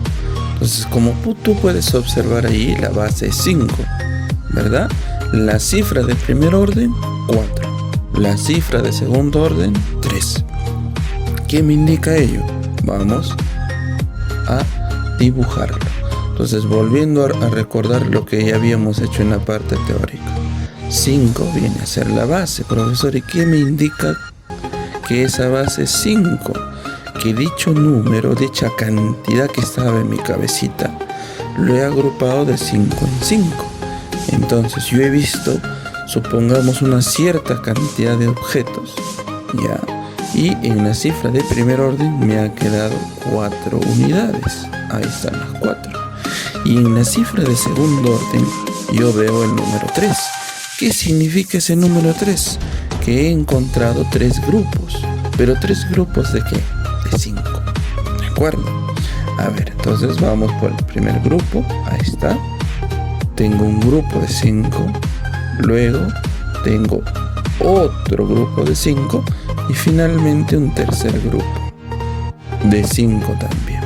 Entonces, como tú puedes observar ahí, la base es 5, ¿verdad? La cifra de primer orden, 4. La cifra de segundo orden, 3. ¿Qué me indica ello? Vamos a dibujarlo. Entonces, volviendo a recordar lo que ya habíamos hecho en la parte teórica. 5 viene a ser la base, profesor. ¿Y qué me indica que esa base es 5? Que dicho número, dicha cantidad que estaba en mi cabecita, lo he agrupado de 5 en 5. Entonces yo he visto, supongamos, una cierta cantidad de objetos, ¿ya? Y en la cifra de primer orden me ha quedado 4 unidades. Ahí están las 4. Y en la cifra de segundo orden yo veo el número 3. ¿Qué significa ese número 3? Que he encontrado 3 grupos. ¿Pero 3 grupos de qué? De 5. ¿De acuerdo? A ver, entonces vamos por el primer grupo. Ahí está. Tengo un grupo de 5. Luego tengo otro grupo de 5. Y finalmente un tercer grupo de 5 también.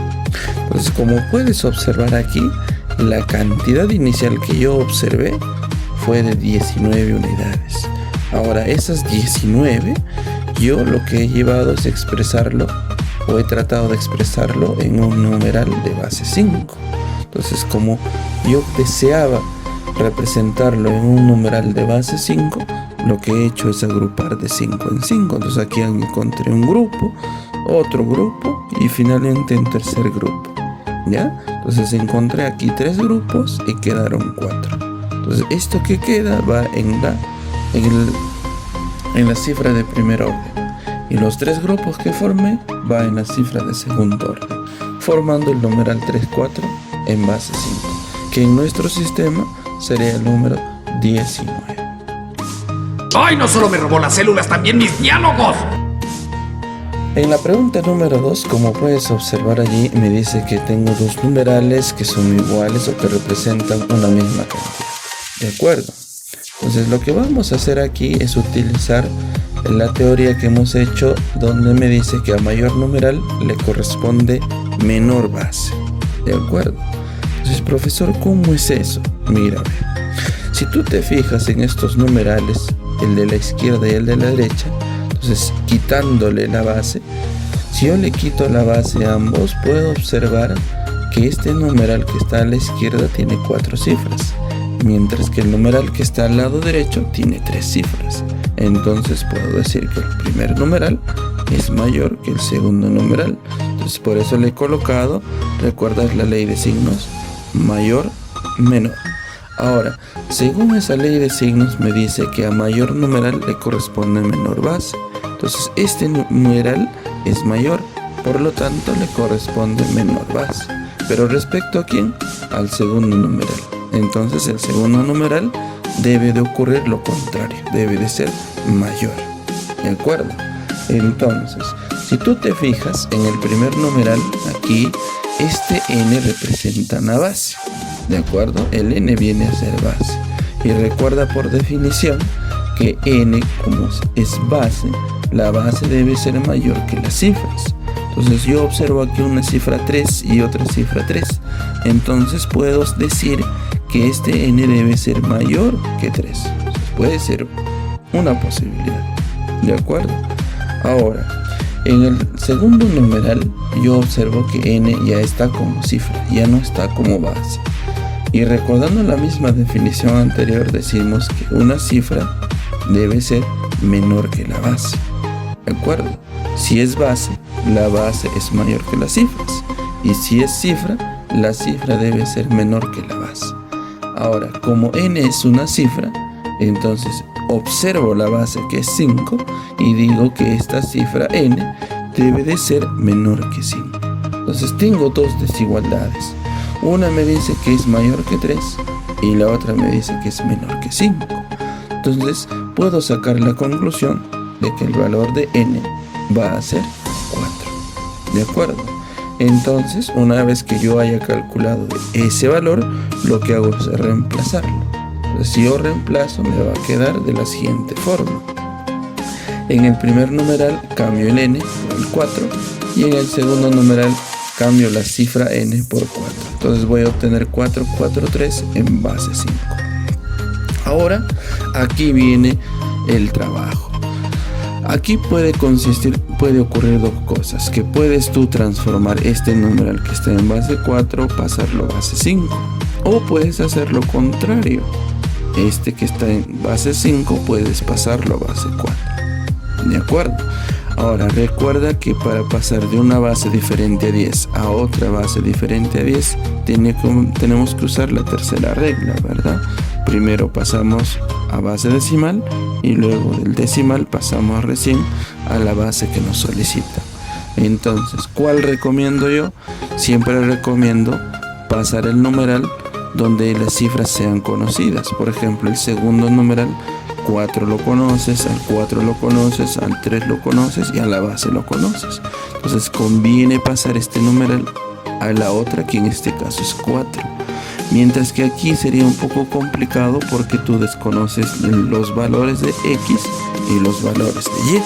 Entonces, como puedes observar aquí, la cantidad inicial que yo observé fue de 19 unidades. Ahora, esas 19, yo lo que he llevado es expresarlo, o he tratado de expresarlo en un numeral de base 5. Entonces, como yo deseaba representarlo en un numeral de base 5, lo que he hecho es agrupar de 5 en 5. Entonces aquí encontré un grupo, otro grupo y finalmente un tercer grupo, ¿ya? Entonces encontré aquí 3 grupos y quedaron 4. Entonces esto que queda va en la cifra de primer orden, y los 3 grupos que formé va en la cifra de segundo orden, formando el numeral 34 en base 5, que en nuestro sistema sería el número 19. ¡Ay, no solo me robó las células, también mis diálogos! En la pregunta número 2, como puedes observar allí, me dice que tengo 2 numerales que son iguales o que representan una misma cantidad. ¿De acuerdo? Entonces lo que vamos a hacer aquí es utilizar la teoría que hemos hecho, donde me dice que a mayor numeral le corresponde menor base. ¿De acuerdo? Entonces, profesor, ¿cómo es eso? Mira, si tú te fijas en estos numerales, el de la izquierda y el de la derecha, entonces quitándole la base, si yo le quito la base a ambos, puedo observar que este numeral que está a la izquierda tiene 4 cifras, mientras que el numeral que está al lado derecho tiene 3 cifras. Entonces puedo decir que el primer numeral es mayor que el segundo numeral. Entonces por eso le he colocado, ¿recuerdas la ley de signos? Mayor, menor. Ahora, según esa ley de signos me dice que a mayor numeral le corresponde menor base. Entonces este numeral es mayor, por lo tanto le corresponde menor base. Pero respecto a ¿quién? Al segundo numeral. Entonces el segundo numeral debe de ocurrir lo contrario, debe de ser mayor. ¿De acuerdo? Entonces, Si tú te fijas en el primer numeral, aquí, este n representa una base, ¿de acuerdo? El n viene a ser base. Y recuerda por definición que n, como es base, la base debe ser mayor que las cifras. Entonces yo observo aquí una cifra 3 y otra cifra 3. Entonces puedo decir que este n debe ser mayor que 3. Entonces puede ser una posibilidad, ¿de acuerdo? Ahora, en el segundo numeral yo observo que n ya está como cifra, ya no está como base. Y recordando la misma definición anterior, decimos que una cifra debe ser menor que la base, ¿de acuerdo? Si es base, la base es mayor que las cifras. Y si es cifra, la cifra debe ser menor que la base. Ahora, como n es una cifra, entonces observo la base que es 5 y digo que esta cifra n debe de ser menor que 5. Entonces tengo dos desigualdades. Una me dice que es mayor que 3 y la otra me dice que es menor que 5. Entonces puedo sacar la conclusión de que el valor de n va a ser 4. ¿De acuerdo? Entonces, una vez que yo haya calculado ese valor, lo que hago es reemplazarlo. Entonces, si yo reemplazo, me va a quedar de la siguiente forma. En el primer numeral cambio el n por el 4 y en el segundo numeral cambio la cifra n por 4. Entonces voy a obtener 4, 4, 3 en base 5. Ahora, aquí viene el trabajo. Aquí puede ocurrir dos cosas, que puedes tú transformar este numeral que está en base 4, pasarlo a base 5, o puedes hacer lo contrario, este que está en base 5 puedes pasarlo a base 4, ¿de acuerdo? Ahora recuerda que para pasar de una base diferente a 10 a otra base diferente a 10 tenemos que usar la tercera regla, ¿verdad? Primero pasamos a base decimal y luego del decimal pasamos recién a la base que nos solicita. Entonces, ¿cuál recomiendo yo? Siempre recomiendo pasar el numeral donde las cifras sean conocidas. Por ejemplo, el segundo numeral 4 lo conoces, al 4 lo conoces, al 3 lo conoces y a la base lo conoces. Entonces conviene pasar este numeral a la otra, que en este caso es 4. Mientras que aquí sería un poco complicado porque tú desconoces los valores de X y los valores de Y.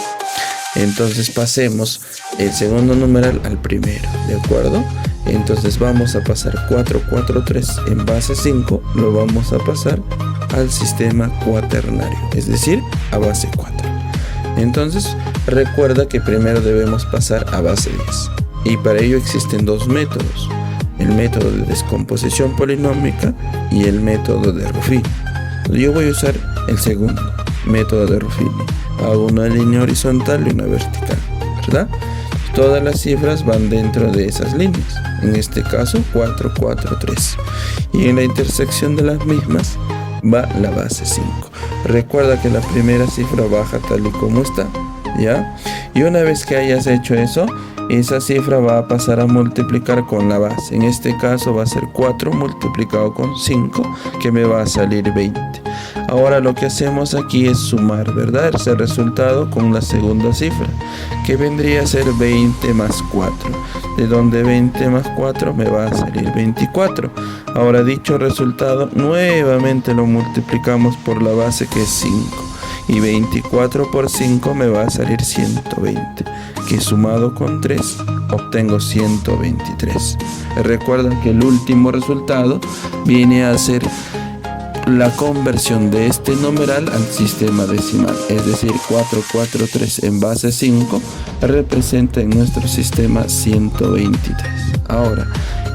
Entonces pasemos el segundo numeral al primero, ¿de acuerdo? Entonces vamos a pasar 4, 4, 3 en base 5, lo vamos a pasar al sistema cuaternario, es decir, a base 4. Entonces recuerda que primero debemos pasar a base 10 y para ello existen dos métodos: el método de descomposición polinómica y el método de Ruffini. Yo voy a usar el segundo método de Ruffini. Hago una línea horizontal y una vertical, ¿verdad? Todas las cifras van dentro de esas líneas, en este caso 4, 4, 3, y en la intersección de las mismas va la base 5. Recuerda que la primera cifra baja tal y como está, ¿ya? Y una vez que hayas hecho eso, esa cifra va a pasar a multiplicar con la base. En este caso va a ser 4 multiplicado con 5, que me va a salir 20. Ahora lo que hacemos aquí es sumar, ¿verdad? Ese resultado con la segunda cifra, que vendría a ser 20 más 4. De donde 20 más 4 me va a salir 24. Ahora dicho resultado nuevamente lo multiplicamos por la base, que es 5. Y 24 por 5 me va a salir 120, que sumado con 3 obtengo 123. Recuerda que el último resultado viene a ser la conversión de este numeral al sistema decimal, es decir, 443 en base 5 representa en nuestro sistema 123. Ahora,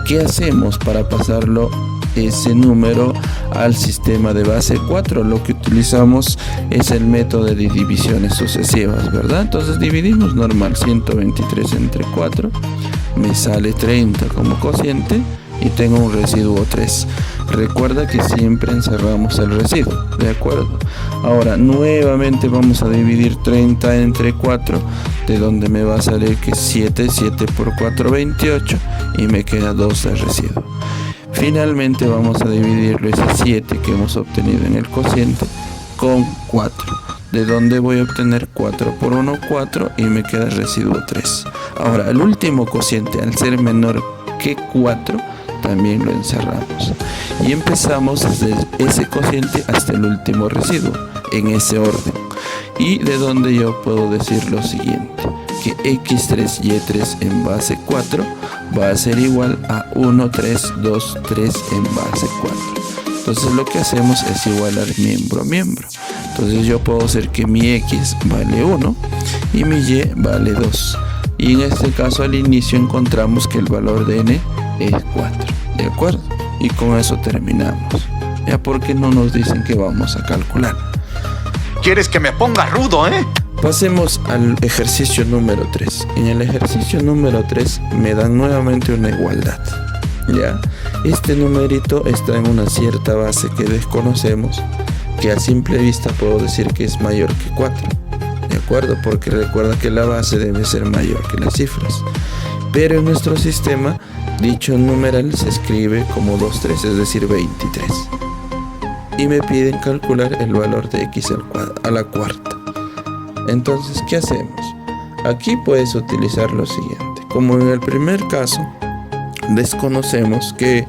¿qué hacemos para pasarlo ese número al sistema de base 4? Lo que utilizamos es el método de divisiones sucesivas, ¿verdad? Entonces dividimos normal, 123 entre 4 me sale 30 como cociente y tengo un residuo 3. Recuerda que siempre encerramos el residuo, ¿de acuerdo? Ahora nuevamente vamos a dividir 30 entre 4, de donde me va a salir que 7 por 4, 28, y me queda 2 de residuo. Finalmente vamos a dividirlo ese 7 que hemos obtenido en el cociente con 4. de donde voy a obtener 4 por 1, 4 y me queda el residuo 3. Ahora, el último cociente, al ser menor que 4, también lo encerramos. Y empezamos desde ese cociente hasta el último residuo, en ese orden. Y de donde yo puedo decir lo siguiente, que x3, y3 en base 4 va a ser igual a 1, 3, 2, 3 en base 4. Entonces lo que hacemos es igualar miembro a miembro. Entonces yo puedo hacer que mi x vale 1 y mi y vale 2. Y en este caso al inicio encontramos que el valor de n es 4. ¿De acuerdo? Y con eso terminamos. Ya, porque no nos dicen que vamos a calcular. ¿Quieres que me ponga rudo, Pasemos al ejercicio número 3. En el ejercicio número 3 me dan nuevamente una igualdad. ¿Ya? Este numerito está en una cierta base que desconocemos, que a simple vista puedo decir que es mayor que 4. ¿De acuerdo? Porque recuerda que la base debe ser mayor que las cifras. Pero en nuestro sistema, dicho numeral se escribe como 23, es decir, 23. Y me piden calcular el valor de x a la cuarta. Entonces, ¿qué hacemos? Aquí puedes utilizar lo siguiente. Como en el primer caso, desconocemos qué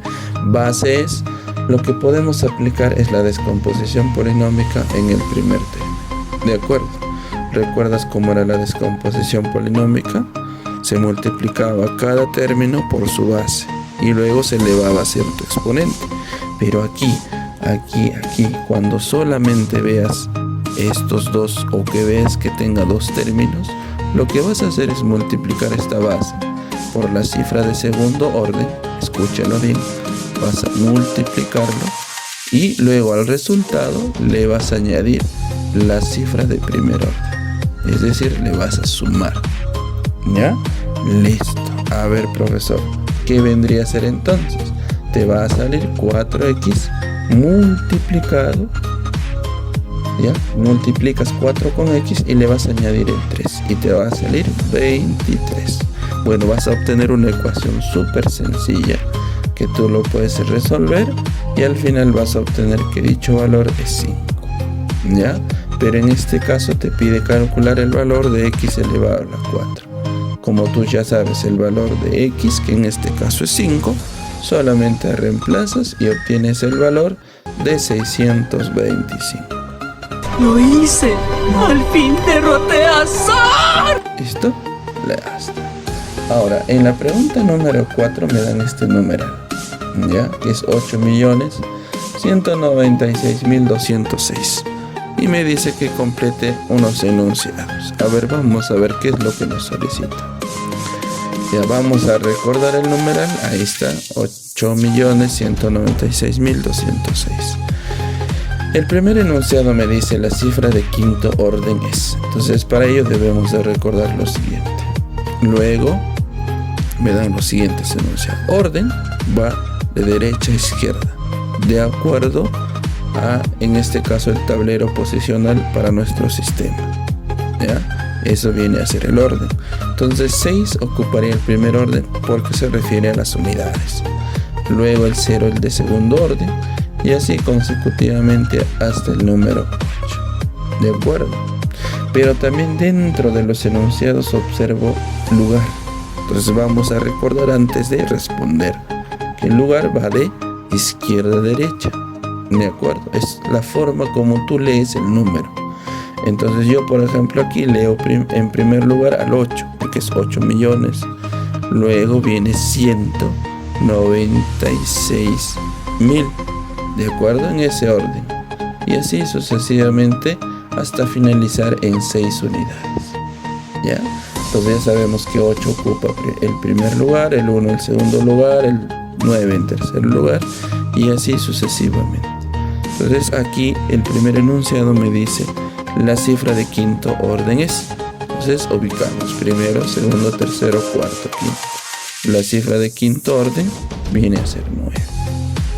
base es, lo que podemos aplicar es la descomposición polinómica en el primer término. ¿De acuerdo? ¿Recuerdas cómo era la descomposición polinómica? Se multiplicaba cada término por su base y luego se elevaba a cierto exponente. Pero aquí, cuando solamente veas estos dos o que veas que tenga dos términos, lo que vas a hacer es multiplicar esta base por la cifra de segundo orden. Escúchalo bien, vas a multiplicarlo y luego al resultado le vas a añadir la cifra de primer orden, es decir, le vas a sumar. ¿Ya? Listo. A ver, profesor, ¿qué vendría a ser entonces? Te va a salir 4x multiplicado, ¿ya? Multiplicas 4 con x y le vas a añadir el 3 y te va a salir 23. Bueno, vas a obtener una ecuación súper sencilla que tú lo puedes resolver y al final vas a obtener que dicho valor es 5. ¿Ya? Pero en este caso te pide calcular el valor de x elevado a la 4. Como tú ya sabes el valor de x, que en este caso es 5, solamente reemplazas y obtienes el valor de 625. ¡Lo hice! ¡Al fin derroté a Zar! ¿Listo? Le das. Ahora, en la pregunta número 4 me dan este numeral, ¿ya? Que es 8.196.206. Y me dice que complete unos enunciados. A ver, vamos a ver qué es lo que nos solicita. Ya vamos a recordar el numeral. Ahí está, 8.196.206. El primer enunciado me dice la cifra de quinto orden es. Entonces para ello debemos de recordar lo siguiente. Luego me dan los siguientes enunciados. Orden va de derecha a izquierda, de acuerdo a, en este caso, el tablero posicional para nuestro sistema. ¿Ya? Eso viene a ser el orden. Entonces 6 ocuparía el primer orden porque se refiere a las unidades. Luego el 0 el de segundo orden y así consecutivamente hasta el número 8. ¿De acuerdo? Pero también dentro de los enunciados observo lugar. Entonces vamos a recordar antes de responder que el lugar va de izquierda a derecha. ¿De acuerdo? Es la forma como tú lees el número. Entonces yo, por ejemplo, aquí leo en primer lugar al 8, porque es 8 millones. Luego viene 196.000. ¿De acuerdo? En ese orden. Y así sucesivamente hasta finalizar en 6 unidades. ¿Ya? Entonces ya sabemos que 8 ocupa el primer lugar, el 1 el segundo lugar, el 9 en tercer lugar y así sucesivamente. Entonces aquí el primer enunciado me dice la cifra de quinto orden es. Entonces ubicamos primero, segundo, tercero, cuarto, quinto. La cifra de quinto orden viene a ser 9,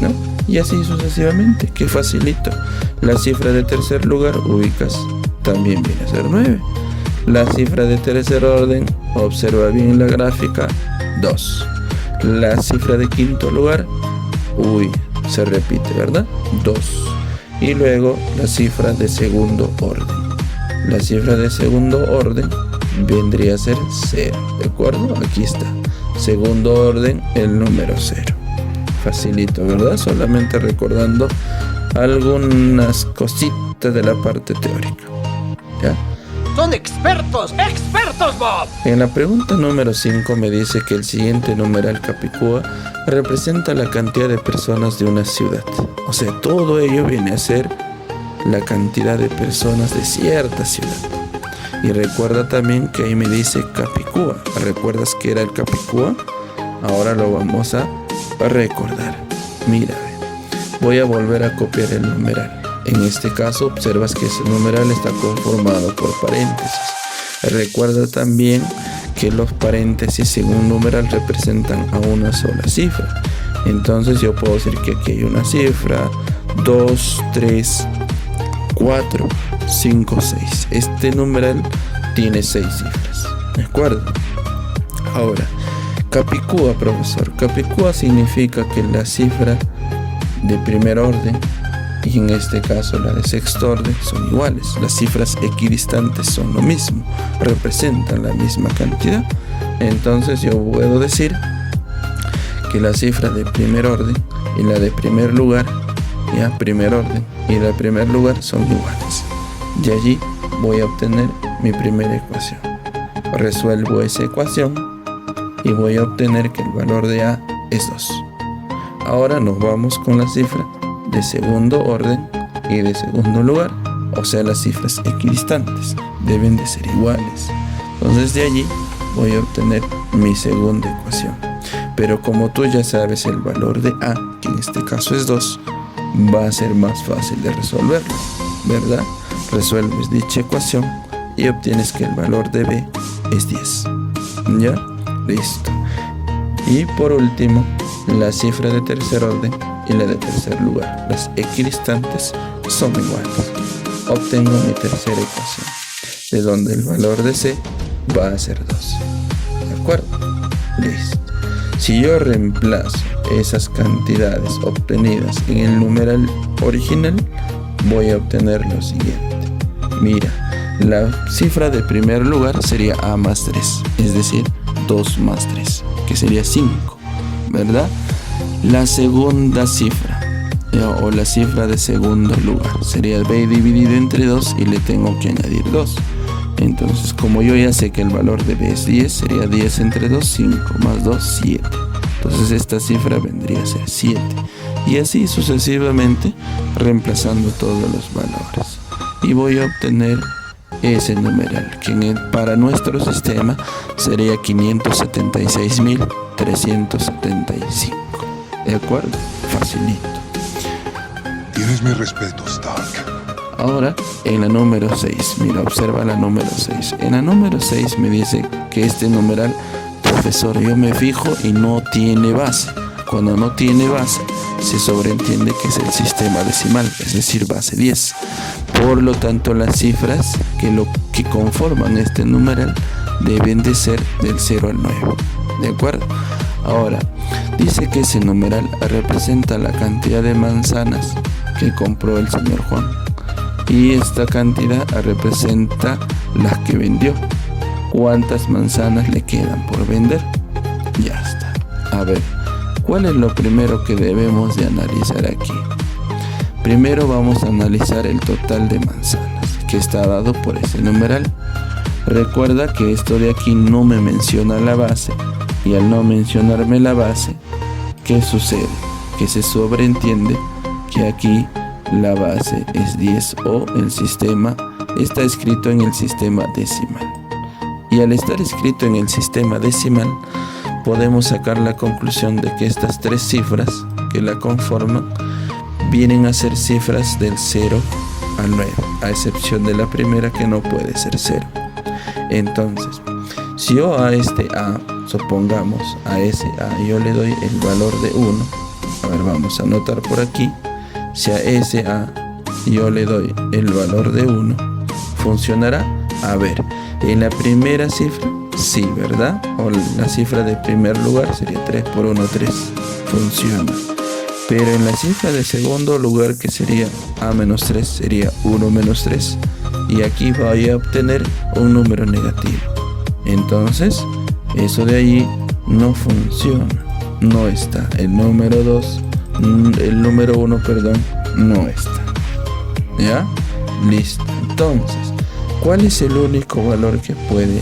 ¿no? Y así sucesivamente, que facilito. La cifra de tercer lugar ubicas, también viene a ser 9. La cifra de tercer orden, observa bien la gráfica, 2. La cifra de quinto lugar, se repite, ¿verdad? 2. Y luego la cifra de segundo orden, La cifra de segundo orden vendría a ser 0, ¿de acuerdo? Aquí está, segundo orden, el número 0. Facilito, ¿verdad? Solamente recordando algunas cositas de la parte teórica, ¿ya? ¡Son expertos! ¡Expertos, Bob! En la pregunta número 5 me dice que el siguiente numeral capicúa representa la cantidad de personas de una ciudad. O sea, todo ello viene a ser la cantidad de personas de cierta ciudad. Y recuerda también que ahí me dice capicúa. ¿Recuerdas que era el capicúa? Ahora lo vamos a recordar. Mira, voy a volver a copiar el numeral. En este caso observas que ese numeral está conformado por paréntesis. Recuerda también que los paréntesis en un numeral representan a una sola cifra. Entonces yo puedo decir que aquí hay una cifra, 2, 3, 4, 5, 6. Este numeral tiene 6 cifras, ¿de acuerdo? Ahora, capicúa, profesor. Capicúa significa que la cifra de primer orden y en este caso la de sexto orden son iguales. Las cifras equidistantes son lo mismo, representan la misma cantidad. Entonces yo puedo decir que la cifra de primer orden y la de primer lugar, ya, primer orden y la de primer lugar son iguales. De allí voy a obtener mi primera ecuación. Resuelvo esa ecuación y voy a obtener que el valor de A es 2. Ahora nos vamos con la cifra de segundo orden y de segundo lugar, o sea, las cifras equidistantes deben de ser iguales. Entonces de allí voy a obtener mi segunda ecuación. Pero como tú ya sabes el valor de A, que en este caso es 2, va a ser más fácil de resolverlo, ¿verdad? Resuelves dicha ecuación y obtienes que el valor de B es 10. ¿Ya? Listo. Y por último, la cifra de tercer orden y la de tercer lugar, las equidistantes, son iguales. Obtengo mi tercera ecuación, de donde el valor de C va a ser 2. ¿De acuerdo? Listo. Si yo reemplazo esas cantidades obtenidas en el numeral original, voy a obtener lo siguiente. Mira, la cifra de primer lugar sería A más 3, es decir, 2 más 3, que sería 5, ¿verdad? La segunda cifra, o la cifra de segundo lugar, sería B dividido entre 2 y le tengo que añadir 2. Entonces, como yo ya sé que el valor de B es 10, sería 10 entre 2, 5, más 2, 7. Entonces esta cifra vendría a ser 7. Y así sucesivamente, reemplazando todos los valores. Y voy a obtener ese numeral, que para nuestro sistema sería 576.375. ¿De acuerdo? Facilito. Tienes mi respeto, Stark. Ahora, en la número 6, mira, observa la número 6. En la número 6 me dice que este numeral, profesor, yo me fijo y no tiene base. Cuando no tiene base, se sobreentiende que es el sistema decimal, es decir, base 10. Por lo tanto, las cifras que conforman este numeral deben de ser del 0 al 9. ¿De acuerdo? Ahora, dice que ese numeral representa la cantidad de manzanas que compró el señor Juan. Y esta cantidad representa las que vendió. ¿Cuántas manzanas le quedan por vender? Ya está. A ver, ¿cuál es lo primero que debemos de analizar aquí? Primero vamos a analizar el total de manzanas que está dado por ese numeral. Recuerda que esto de aquí no me menciona la base, y al no mencionarme la base, ¿qué sucede? Que se sobreentiende que aquí la base es 10 o el sistema está escrito en el sistema decimal. Y al estar escrito en el sistema decimal, podemos sacar la conclusión de que estas tres cifras que la conforman vienen a ser cifras del 0 al 9, a excepción de la primera, que no puede ser 0. Entonces, si yo a este A, supongamos a ese A, yo le doy el valor de 1. A ver, vamos a anotar por aquí. Si a ese A yo le doy el valor de 1, ¿funcionará? A ver, en la primera cifra, sí, ¿verdad? O la cifra de primer lugar sería 3 por 1, 3. Funciona. Pero en la cifra de segundo lugar, que sería A menos 3, sería 1 menos 3. y aquí voy a obtener un número negativo. Entonces, eso de ahí no funciona, no está. El número 1, perdón, no está. ¿Ya? Listo. Entonces, ¿cuál es el único valor que puede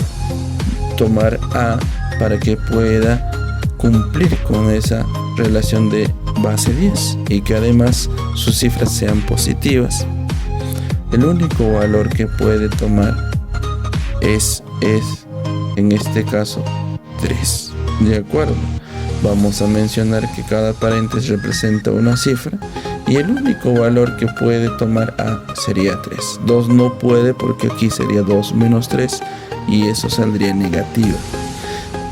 tomar A para que pueda cumplir con esa relación de base 10 y que además sus cifras sean positivas? El único valor que puede tomar es en este caso 3. ¿De acuerdo? Vamos a mencionar que cada paréntesis representa una cifra y el único valor que puede tomar A sería 3. 2 no puede porque aquí sería 2 menos 3 y eso saldría negativo.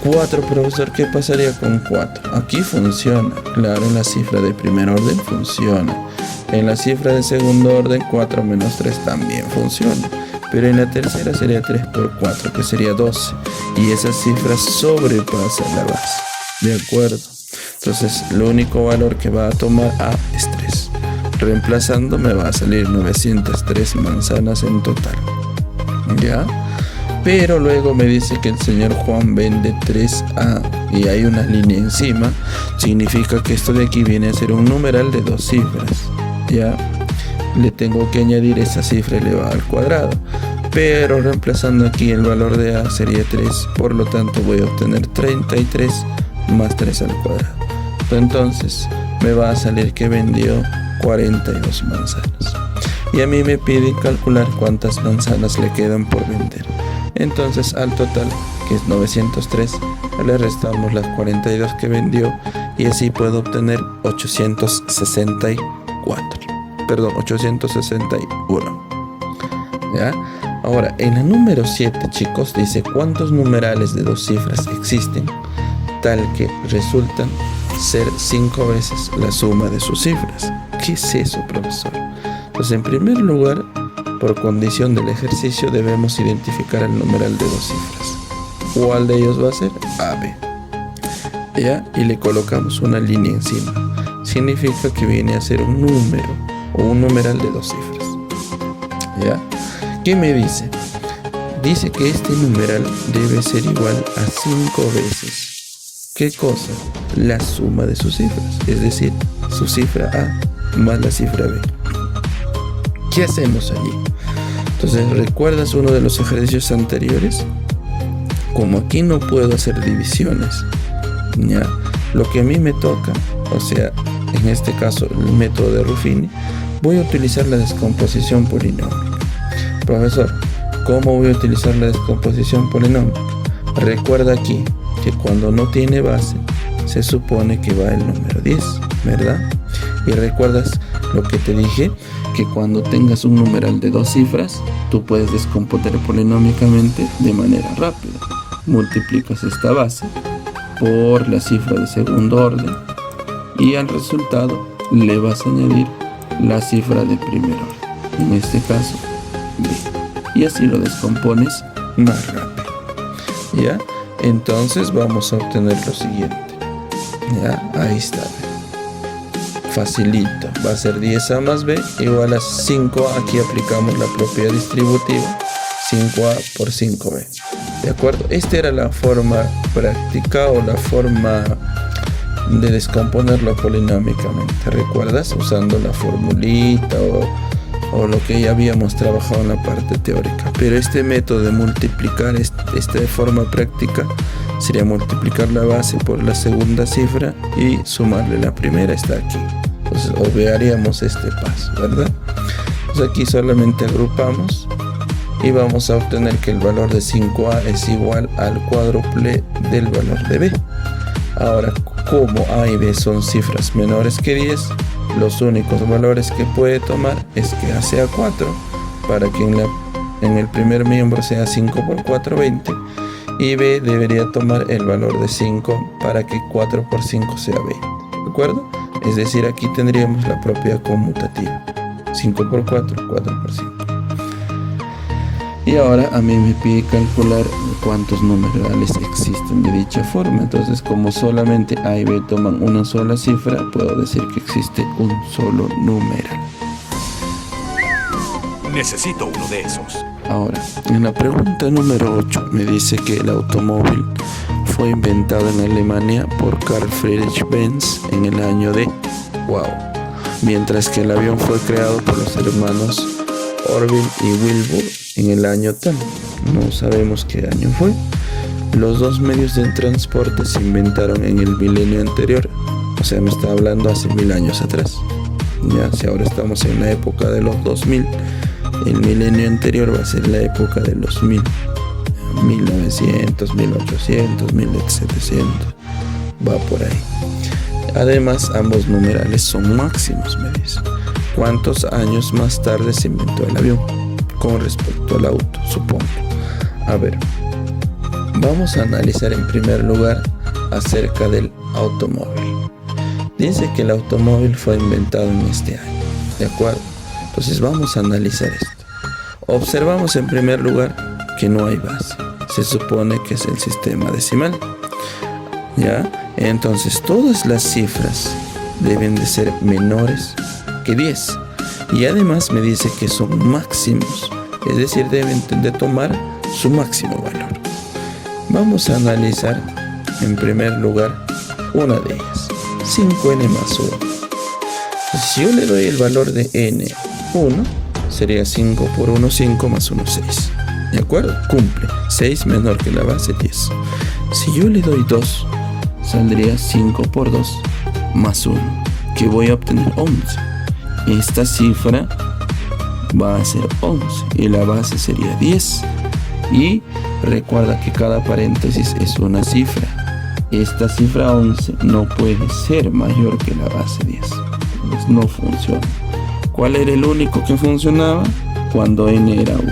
4, profesor, ¿qué pasaría con 4? Aquí funciona, claro, en la cifra de primer orden funciona. En la cifra de segundo orden, 4 menos 3 también funciona. Pero en la tercera sería 3 por 4, que sería 12. Y esa cifra sobrepasa la base. ¿De acuerdo? Entonces, lo único valor que va a tomar A es 3. Reemplazando me va a salir 903 manzanas en total. ¿Ya? Pero luego me dice que el señor Juan vende 3A y hay una línea encima. Significa que esto de aquí viene a ser un numeral de 2 cifras. ¿Ya? Le tengo que añadir esa cifra elevada al cuadrado. Pero reemplazando aquí el valor de A sería 3. Por lo tanto voy a obtener 33 más 3 al cuadrado. Entonces me va a salir que vendió 42 manzanas. Y a mí me pide calcular cuántas manzanas le quedan por vender. Entonces al total, que es 903, le restamos las 42 que vendió y así puedo obtener 861. ¿Ya? Ahora, en la número 7, chicos, dice cuántos numerales de 2 cifras existen, tal que resultan ser 5 veces la suma de sus cifras. ¿Qué es eso, profesor? Pues en primer lugar, por condición del ejercicio debemos identificar el numeral de 2 cifras. ¿Cuál de ellos va a ser? AB. ¿Ya? Y le colocamos una línea encima. Significa que viene a ser un número o un numeral de 2 cifras. ¿Ya? ¿Qué me dice? Dice que este numeral debe ser igual a 5 veces. ¿Qué cosa? La suma de sus cifras. Es decir, su cifra A más la cifra B. ¿Qué hacemos allí? Entonces, ¿recuerdas uno de los ejercicios anteriores? Como aquí no puedo hacer divisiones, ¿ya? Lo que a mí me toca, o sea, en este caso el método de Ruffini, voy a utilizar la descomposición polinómica. Profesor, ¿cómo voy a utilizar la descomposición polinómica? Recuerda aquí que cuando no tiene base, se supone que va el número 10, ¿verdad? Y recuerdas lo que te dije, que cuando tengas un numeral de 2 cifras, tú puedes descomponer polinómicamente de manera rápida. Multiplicas esta base por la cifra de segundo orden y al resultado le vas a añadir la cifra de primer orden, en este caso B, y así lo descompones más rápido. ¿Ya? Entonces vamos a obtener lo siguiente. ¿Ya? Ahí está. Facilito, va a ser 10A más B igual a 5A. Aquí aplicamos la propiedad distributiva, 5A por 5B. ¿De acuerdo? Esta era la forma práctica o la forma de descomponerlo polinómicamente. ¿Recuerdas? Usando la formulita o lo que ya habíamos trabajado en la parte teórica. Pero este método de multiplicar, esta forma práctica, sería multiplicar la base por la segunda cifra y sumarle la primera, está aquí. Entonces obviaríamos este paso, ¿verdad? Entonces aquí solamente agrupamos y vamos a obtener que el valor de 5A es igual al cuádruple del valor de B. Ahora, como A y B son cifras menores que 10, los únicos valores que puede tomar es que A sea 4, para que en el primer miembro sea 5 por 4, 20, y B debería tomar el valor de 5 para que 4 por 5 sea 20, ¿de acuerdo? Es decir, aquí tendríamos la propiedad conmutativa, 5 por 4, 4 por 5. Y ahora a mí me pide calcular cuántos numerales existen de dicha forma. Entonces, como solamente A y B toman una sola cifra, puedo decir que existe un solo numeral. Necesito uno de esos. Ahora, en la pregunta número 8 me dice que el automóvil fue inventado en Alemania por Carl Friedrich Benz en el año de wow, mientras que el avión fue creado por los hermanos Orville y Wilbur en el año tal. No sabemos qué año fue. Los dos medios de transporte se inventaron en el milenio anterior, o sea, me está hablando hace 1000 años atrás. Ya, si ahora estamos en la época de los 2000, el milenio anterior va a ser la época de los 1000, 1900, 1800, 1700, va por ahí. Además, ambos numerales son máximos, me dice. ¿Cuántos años más tarde se inventó el avión? Con respecto al auto, supongo. A ver, vamos a analizar en primer lugar acerca del automóvil. Dice que el automóvil fue inventado en este año, ¿de acuerdo? Entonces vamos a analizar esto. Observamos en primer lugar que no hay base. Se supone que es el sistema decimal. ¿Ya? Entonces todas las cifras deben de ser menores que 10. Y además me dice que son máximos. Es decir, deben de tomar su máximo valor. Vamos a analizar en primer lugar una de ellas. 5n más 1. Si yo le doy el valor de n 1, sería 5 por 1, 5 más 1, 6. ¿De acuerdo? Cumple. 6 menor que la base, 10. Si yo le doy 2, saldría 5 por 2 más 1, que voy a obtener 11. Esta cifra va a ser 11 y la base sería 10. Y recuerda que cada paréntesis es una cifra. Esta cifra 11 no puede ser mayor que la base 10. Pues no funciona. ¿Cuál era el único que funcionaba? Cuando n era 1,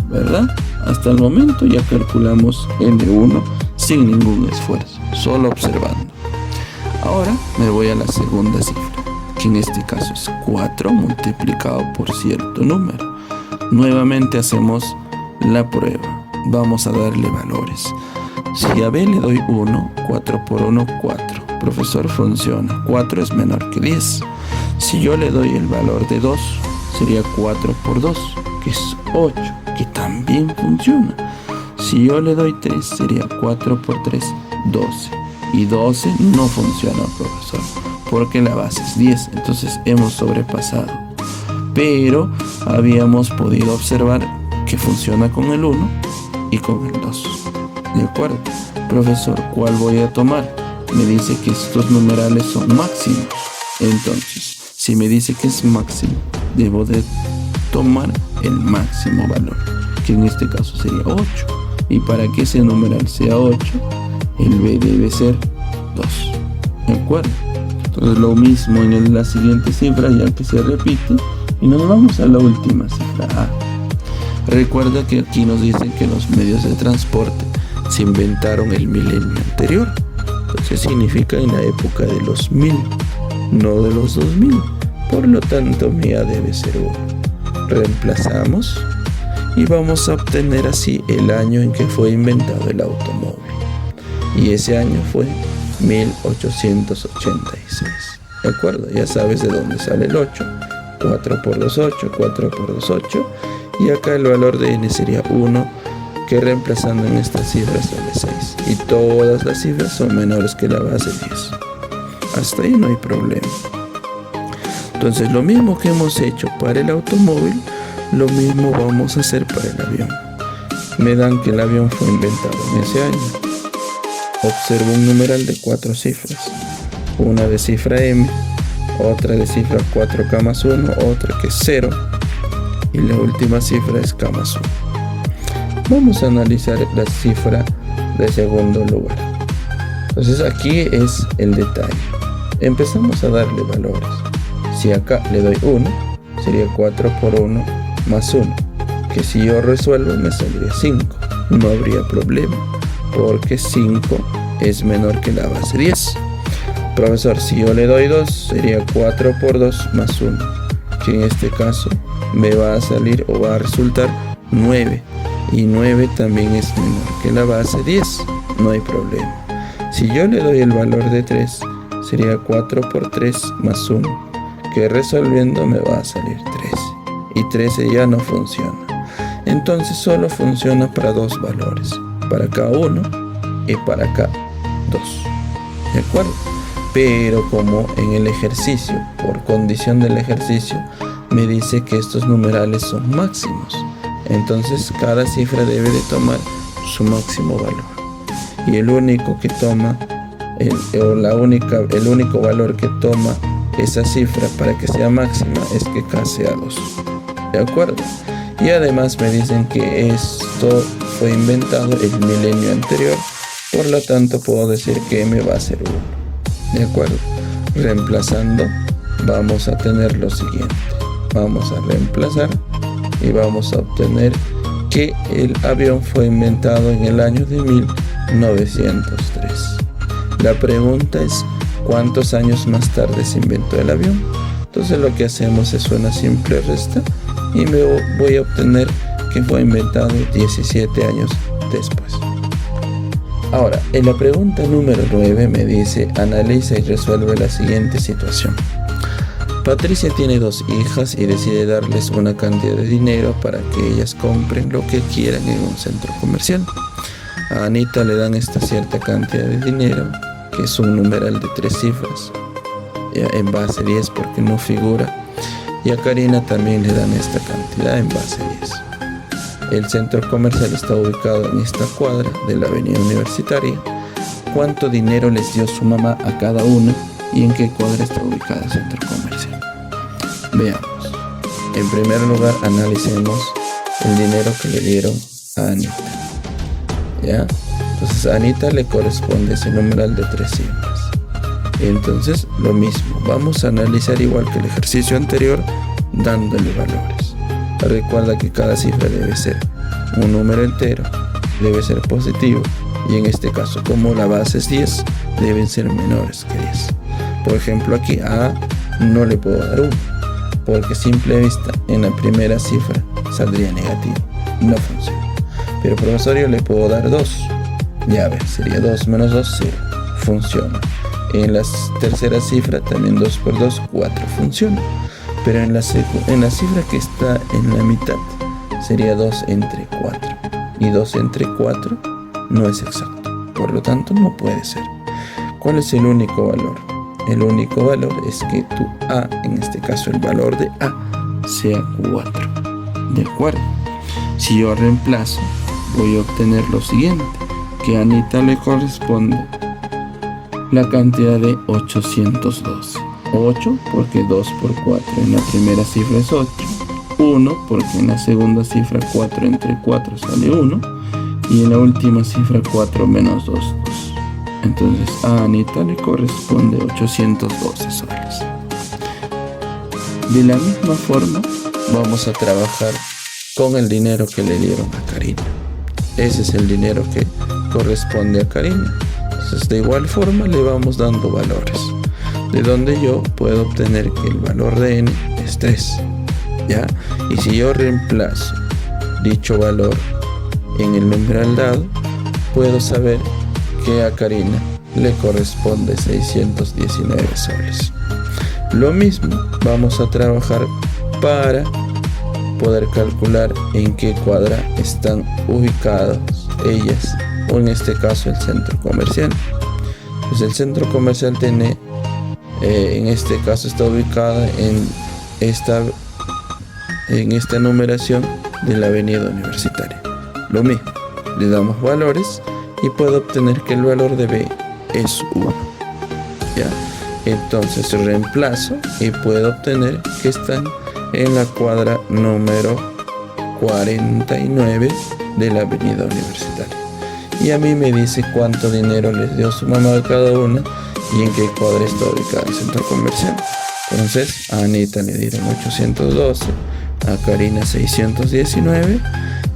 ¿verdad? Hasta el momento ya calculamos n1 sin ningún esfuerzo, solo observando. Ahora me voy a la segunda cifra, que en este caso es 4 multiplicado por cierto número. Nuevamente hacemos la prueba. Vamos a darle valores. Si a b le doy 1, 4 por 1, 4. Profesor, funciona. 4 es menor que 10. Si yo le doy el valor de 2, sería 4 por 2, que es 8, que también funciona. Si yo le doy 3, sería 4 por 3, 12. Y 12 no funciona, profesor, porque la base es 10. Entonces hemos sobrepasado. Pero habíamos podido observar que funciona con el 1 y con el 2. ¿De acuerdo? Profesor, ¿cuál voy a tomar? Me dice que estos numerales son máximos. Entonces, si me dice que es máximo, debo de tomar el máximo valor, que en este caso sería 8. Y para que ese numeral sea 8, el b debe ser 2. ¿De acuerdo? Entonces lo mismo en la siguiente cifra, ya que se repite. Y nos vamos a la última cifra, A. Recuerda que aquí nos dicen que los medios de transporte se inventaron el milenio anterior. Entonces significa en la época de los 1000, no de los 2000. Por lo tanto, mi A debe ser 1. Reemplazamos y vamos a obtener así el año en que fue inventado el automóvil. Y ese año fue 1886. ¿De acuerdo? Ya sabes de dónde sale el 8. 4 por 2, 8. 4 por 2, 8. Y acá el valor de n sería 1, que reemplazando en estas cifras sale 6. Y todas las cifras son menores que la base 10. Hasta ahí no hay problema. Entonces lo mismo que hemos hecho para el automóvil, lo mismo vamos a hacer para el avión. Me dan que el avión fue inventado en ese año. Observo un numeral de 4 cifras. Una de cifra m, otra de cifra 4k más 1, otra que es 0. Y la última cifra es k más 1. Vamos a analizar la cifra de segundo lugar. Entonces aquí es el detalle. Empezamos a darle valores. Si acá le doy 1, sería 4 por 1 más 1. Que si yo resuelvo me saldría 5. No habría problema, porque 5 es menor que la base 10. Profesor, si yo le doy 2, sería 4 por 2 más 1. Que en este caso me va a salir o va a resultar 9. Y 9 también es menor que la base 10. No hay problema. Si yo le doy el valor de 3, sería 4 por 3 más 1. Que resolviendo me va a salir 13. y 13 ya no funciona. Entonces solo funciona para dos valores, para K1 y para K2. ¿De acuerdo? Pero como en el ejercicio, por condición del ejercicio, me dice que estos numerales son máximos, entonces cada cifra debe de tomar su máximo valor. Y el único que toma, el único valor que toma esa cifra para que sea máxima es que K sea 2. ¿De acuerdo? Y además me dicen que esto fue inventado el milenio anterior, por lo tanto puedo decir que M va a ser 1. ¿De acuerdo? Reemplazando, vamos a tener lo siguiente. Vamos a reemplazar y vamos a obtener que el avión fue inventado en el año de 1903. La pregunta es, ¿cuántos años más tarde se inventó el avión? Entonces lo que hacemos es una simple resta y me voy a obtener que fue inventado 17 años después. Ahora, en la pregunta número 9 me dice, analiza y resuelve la siguiente situación. Patricia tiene 2 hijas y decide darles una cantidad de dinero para que ellas compren lo que quieran en un centro comercial. A Anita le dan esta cierta cantidad de dinero, que es un numeral de 3 cifras, en base 10 porque no figura, y a Karina también le dan esta cantidad en base 10. El centro comercial está ubicado en esta cuadra de la avenida Universitaria. ¿Cuánto dinero les dio su mamá a cada uno y en qué cuadra está ubicado el centro comercial? Veamos. En primer lugar, analicemos el dinero que le dieron a Anita. ¿Ya? Entonces a Anita le corresponde ese numeral de 3 cifras. Entonces lo mismo, vamos a analizar igual que el ejercicio anterior, dándole valores. Recuerda que cada cifra debe ser un número entero, debe ser positivo, y en este caso, como la base es 10, deben ser menores que 10. Por ejemplo, aquí a no le puedo dar 1, porque a simple vista en la primera cifra saldría negativo, no funciona. Pero profesor, yo le puedo dar 2, ya ver, sería 2 menos 2, 0, funciona. En la tercera cifra también 2 por 2, 4, funciona. Pero en la cifra que está en la mitad sería 2 entre 4. Y 2 entre 4 no es exacto. Por lo tanto, no puede ser. ¿Cuál es el único valor? El único valor es que tu A, en este caso el valor de A, sea 4. ¿De acuerdo? Si yo reemplazo, voy a obtener lo siguiente. Que a Anita le corresponde la cantidad de 812. 8 porque 2 por 4 en la primera cifra es 8, 1 porque en la segunda cifra 4 entre 4 sale 1 y en la última cifra 4 menos 2, 2. Entonces a Anita le corresponde 812 soles. De la misma forma vamos a trabajar con el dinero que le dieron a Karina. Ese es el dinero que corresponde a Karina. Entonces de igual forma le vamos dando valores, de donde yo puedo obtener que el valor de n es 3, ¿ya? Y si yo reemplazo dicho valor en el numeral dado, puedo saber que a Karina le corresponde 619 soles. Lo mismo vamos a trabajar para poder calcular en qué cuadra están ubicadas ellas, o en este caso el centro comercial. Pues el centro comercial tiene, en este caso está ubicada en esta numeración de la avenida Universitaria. Lo mismo, le damos valores y puedo obtener que el valor de B es 1, ¿ya? Entonces reemplazo y puedo obtener que están en la cuadra número 49 de la avenida Universitaria. Y a mí me dice cuánto dinero les dio su mamá a cada una y en qué cuadra está ubicado el centro comercial. Entonces a Anita le dieron 812, a Karina 619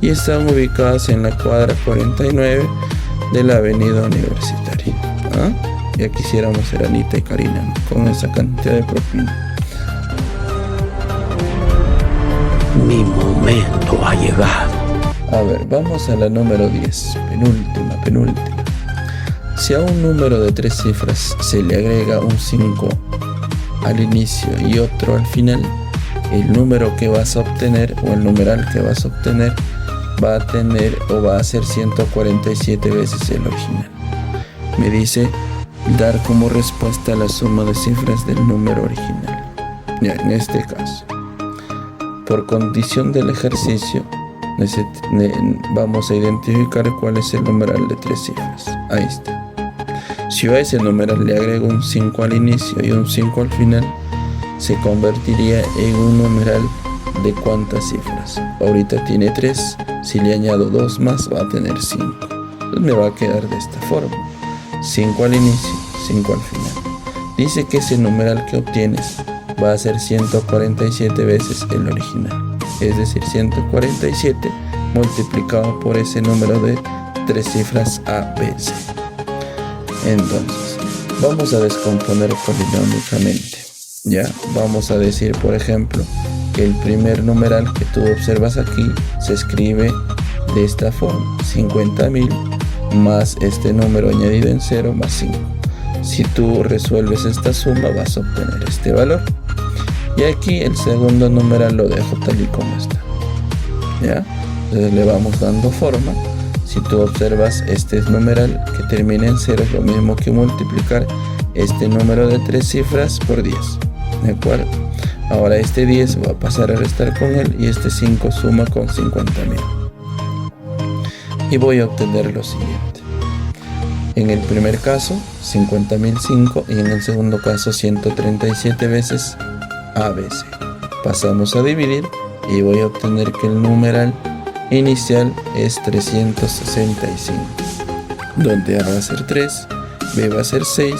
y están ubicadas en la cuadra 49 de la avenida Universitaria. Ya quisiéramos ser Anita y Karina, ¿no?, con esa cantidad de propina. Mi momento ha llegado. A ver, vamos a la número 10, penúltima. Si a un número de 3 cifras se le agrega un 5 al inicio y otro al final, el número que vas a obtener o el numeral que vas a obtener va a tener o va a ser 147 veces el original. Me dice dar como respuesta la suma de cifras del número original. Ya, en este caso, por condición del ejercicio, vamos a identificar cuál es el numeral de 3 cifras. Ahí está. Si yo a ese numeral le agrego un 5 al inicio y un 5 al final, se convertiría en un numeral de ¿cuántas cifras? Ahorita tiene 3, si le añado 2 más va a tener 5. Entonces me va a quedar de esta forma: 5 al inicio, 5 al final. Dice que ese numeral que obtienes va a ser 147 veces el original, es decir, 147 multiplicado por ese número de 3 cifras A, B, C. Entonces, vamos a descomponer polinómicamente. Ya, vamos a decir, por ejemplo, que el primer numeral que tú observas aquí se escribe de esta forma: 50.000 más este número añadido en 0 más 5. Si tú resuelves esta suma vas a obtener este valor. Y aquí el segundo numeral lo dejo tal y como está. ¿Ya? Entonces le vamos dando forma. Si tú observas, este numeral que termina en 0 es lo mismo que multiplicar este número de 3 cifras por 10. ¿De acuerdo? Ahora este 10 va a pasar a restar con él y este 5 suma con 50.000. Y voy a obtener lo siguiente. En el primer caso, 50.005 y en el segundo caso, 137 veces ABC. Pasamos a dividir y voy a obtener que el numeral inicial es 365, donde A va a ser 3, B va a ser 6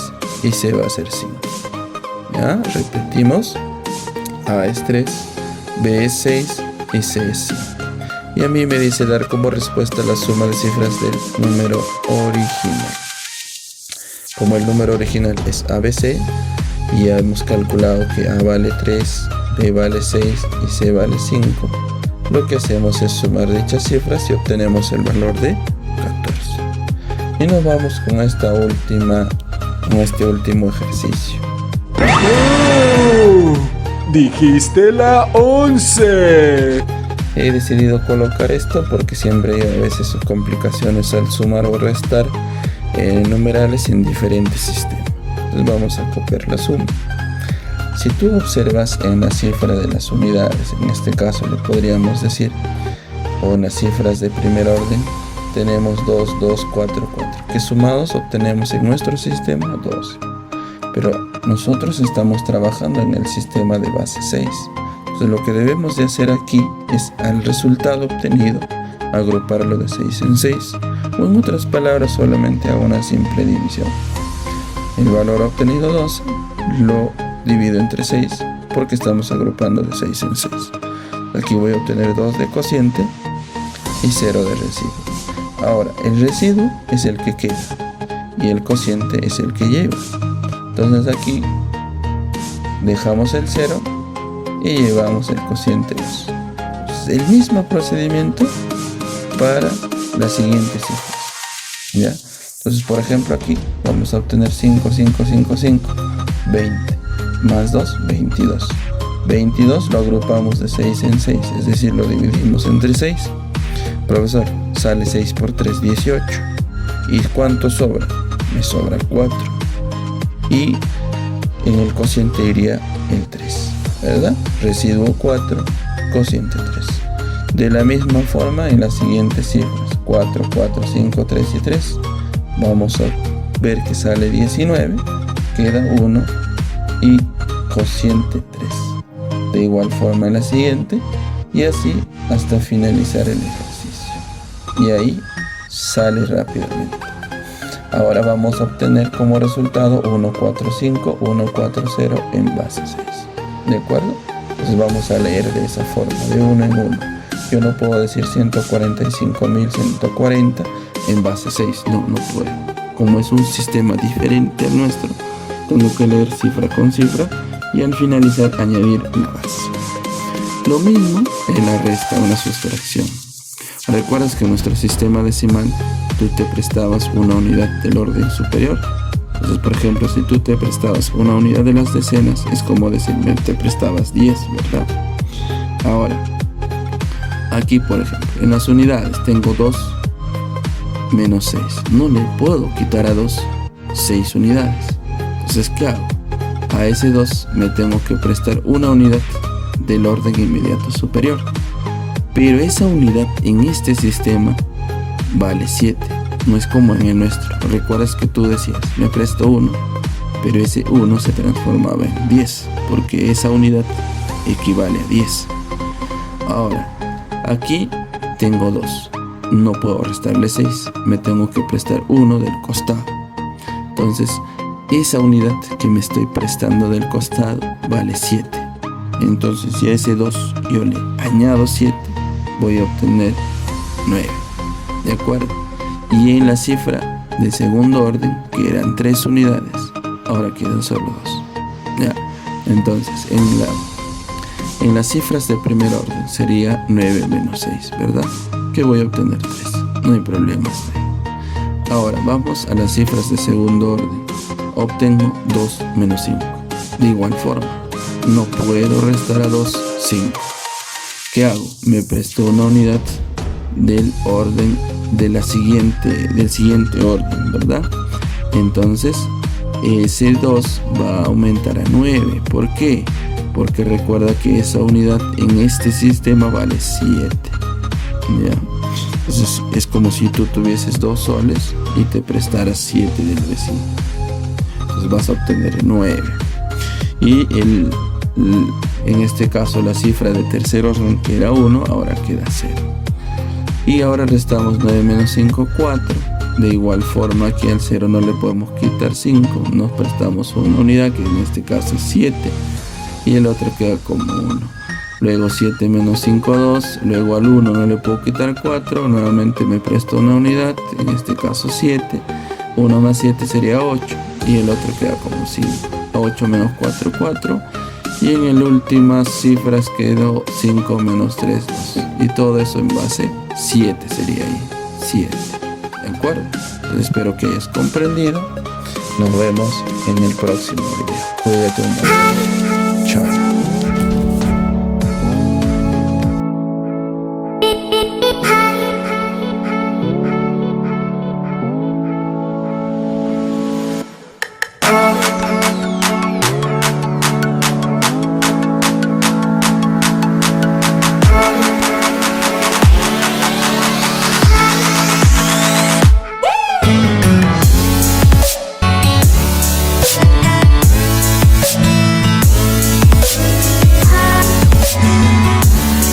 y C va a ser 5. ¿Ya? Repetimos: A es 3, B es 6 y C es 5. Y a mí me dice dar como respuesta la suma de cifras del número original. Como el número original es ABC y ya hemos calculado que A vale 3, B vale 6 y C vale 5, lo que hacemos es sumar dichas cifras y obtenemos el valor de 14. Y nos vamos con este último ejercicio. Dijiste la 11. He decidido colocar esto porque siempre hay a veces complicaciones al sumar o restar numerales en diferentes sistemas. Entonces vamos a copiar la suma. Si tú observas en la cifra de las unidades, en este caso le podríamos decir, o en las cifras de primer orden, tenemos 2, 2, 4, 4, que sumados obtenemos en nuestro sistema 12. Pero nosotros estamos trabajando en el sistema de base 6. Entonces lo que debemos de hacer aquí es al resultado obtenido agruparlo de 6 en 6, o en otras palabras solamente hago una simple división. El valor obtenido 12 lo divido entre 6 porque estamos agrupando de 6 en 6. Aquí voy a obtener 2 de cociente y 0 de residuo. Ahora el residuo es el que queda y el cociente es el que lleva. Entonces aquí dejamos el 0 y llevamos el cociente 2. El mismo procedimiento para las siguientes cifras. ¿Ya? Entonces, por ejemplo, aquí vamos a obtener 5, 5, 5, 5, 20, más 2, 22. 22 lo agrupamos de 6 en 6, es decir, lo dividimos entre 6. Profesor, sale 6 por 3, 18. ¿Y cuánto sobra? Me sobra 4. Y en el cociente iría el 3, ¿verdad? Residuo 4, cociente 3. De la misma forma en las siguientes cifras, 4, 4, 5, 3 y 3, vamos a ver que sale 19, queda 1 y cociente 3. De igual forma en la siguiente y así hasta finalizar el ejercicio. Y ahí sale rápidamente. Ahora vamos a obtener como resultado 1, 4, 5, 1, 4, 0 en base 6. ¿De acuerdo? Entonces vamos a leer de esa forma, de uno en uno. Yo no puedo decir 145.140 en base 6. No puedo. Como es un sistema diferente al nuestro, tengo que leer cifra con cifra y al finalizar añadir la base. Lo mismo en la resta o la sustracción. ¿Recuerdas que en nuestro sistema decimal tú te prestabas una unidad del orden superior? Entonces, por ejemplo, si tú te prestabas una unidad de las decenas, es como decirme te prestabas 10, ¿verdad? Ahora, aquí por ejemplo, en las unidades tengo 2 menos 6. No le puedo quitar a 2 6 unidades. Entonces, ¿qué hago? A ese 2 me tengo que prestar una unidad del orden inmediato superior. Pero esa unidad en este sistema vale 7. No es como en el nuestro. Recuerdas que tú decías, me presto 1, pero ese 1 se transformaba en 10, porque esa unidad equivale a 10. Ahora, aquí tengo 2. No puedo restarle 6. Me tengo que prestar 1 del costado. Entonces, esa unidad que me estoy prestando del costado vale 7. Entonces, si a ese 2 yo le añado 7, voy a obtener 9. ¿De acuerdo? Y en la cifra de segundo orden, que eran 3 unidades, ahora quedan solo 2. ¿Ya? Entonces, en las cifras de primer orden sería 9 menos 6, ¿verdad? Que voy a obtener 3. No hay problema hasta ahí. Ahora vamos a las cifras de segundo orden. Obtengo 2 menos 5. De igual forma, no puedo restar a 2 5. ¿Qué hago? Me presto una unidad del orden del siguiente orden, ¿verdad? Entonces, ese 2 va a aumentar a 9. ¿Por qué? Porque recuerda que esa unidad en este sistema vale 7. ¿Ya? Entonces es como si tú tuvieses 2 soles y te prestaras 7 del vecino. Entonces vas a obtener 9. Y en este caso la cifra de tercer orden, que era 1, ahora queda 0. Y ahora restamos 9 menos 5, 4. De igual forma, aquí al 0 no le podemos quitar 5. Nos prestamos una unidad, que en este caso es 7. Y el otro queda como 1. Luego 7 menos 5, 2. Luego al 1 no le puedo quitar 4. Nuevamente me presto una unidad, en este caso 7. 1 más 7 sería 8. Y el otro queda como 5. 8 menos 4, 4. Y en el últimas cifras quedó 5 menos 3, 2. Y todo eso en base 7 sería ahí. 7. ¿De acuerdo? Entonces espero que hayas comprendido. Nos vemos en el próximo video. Cuídate un montón. Chao.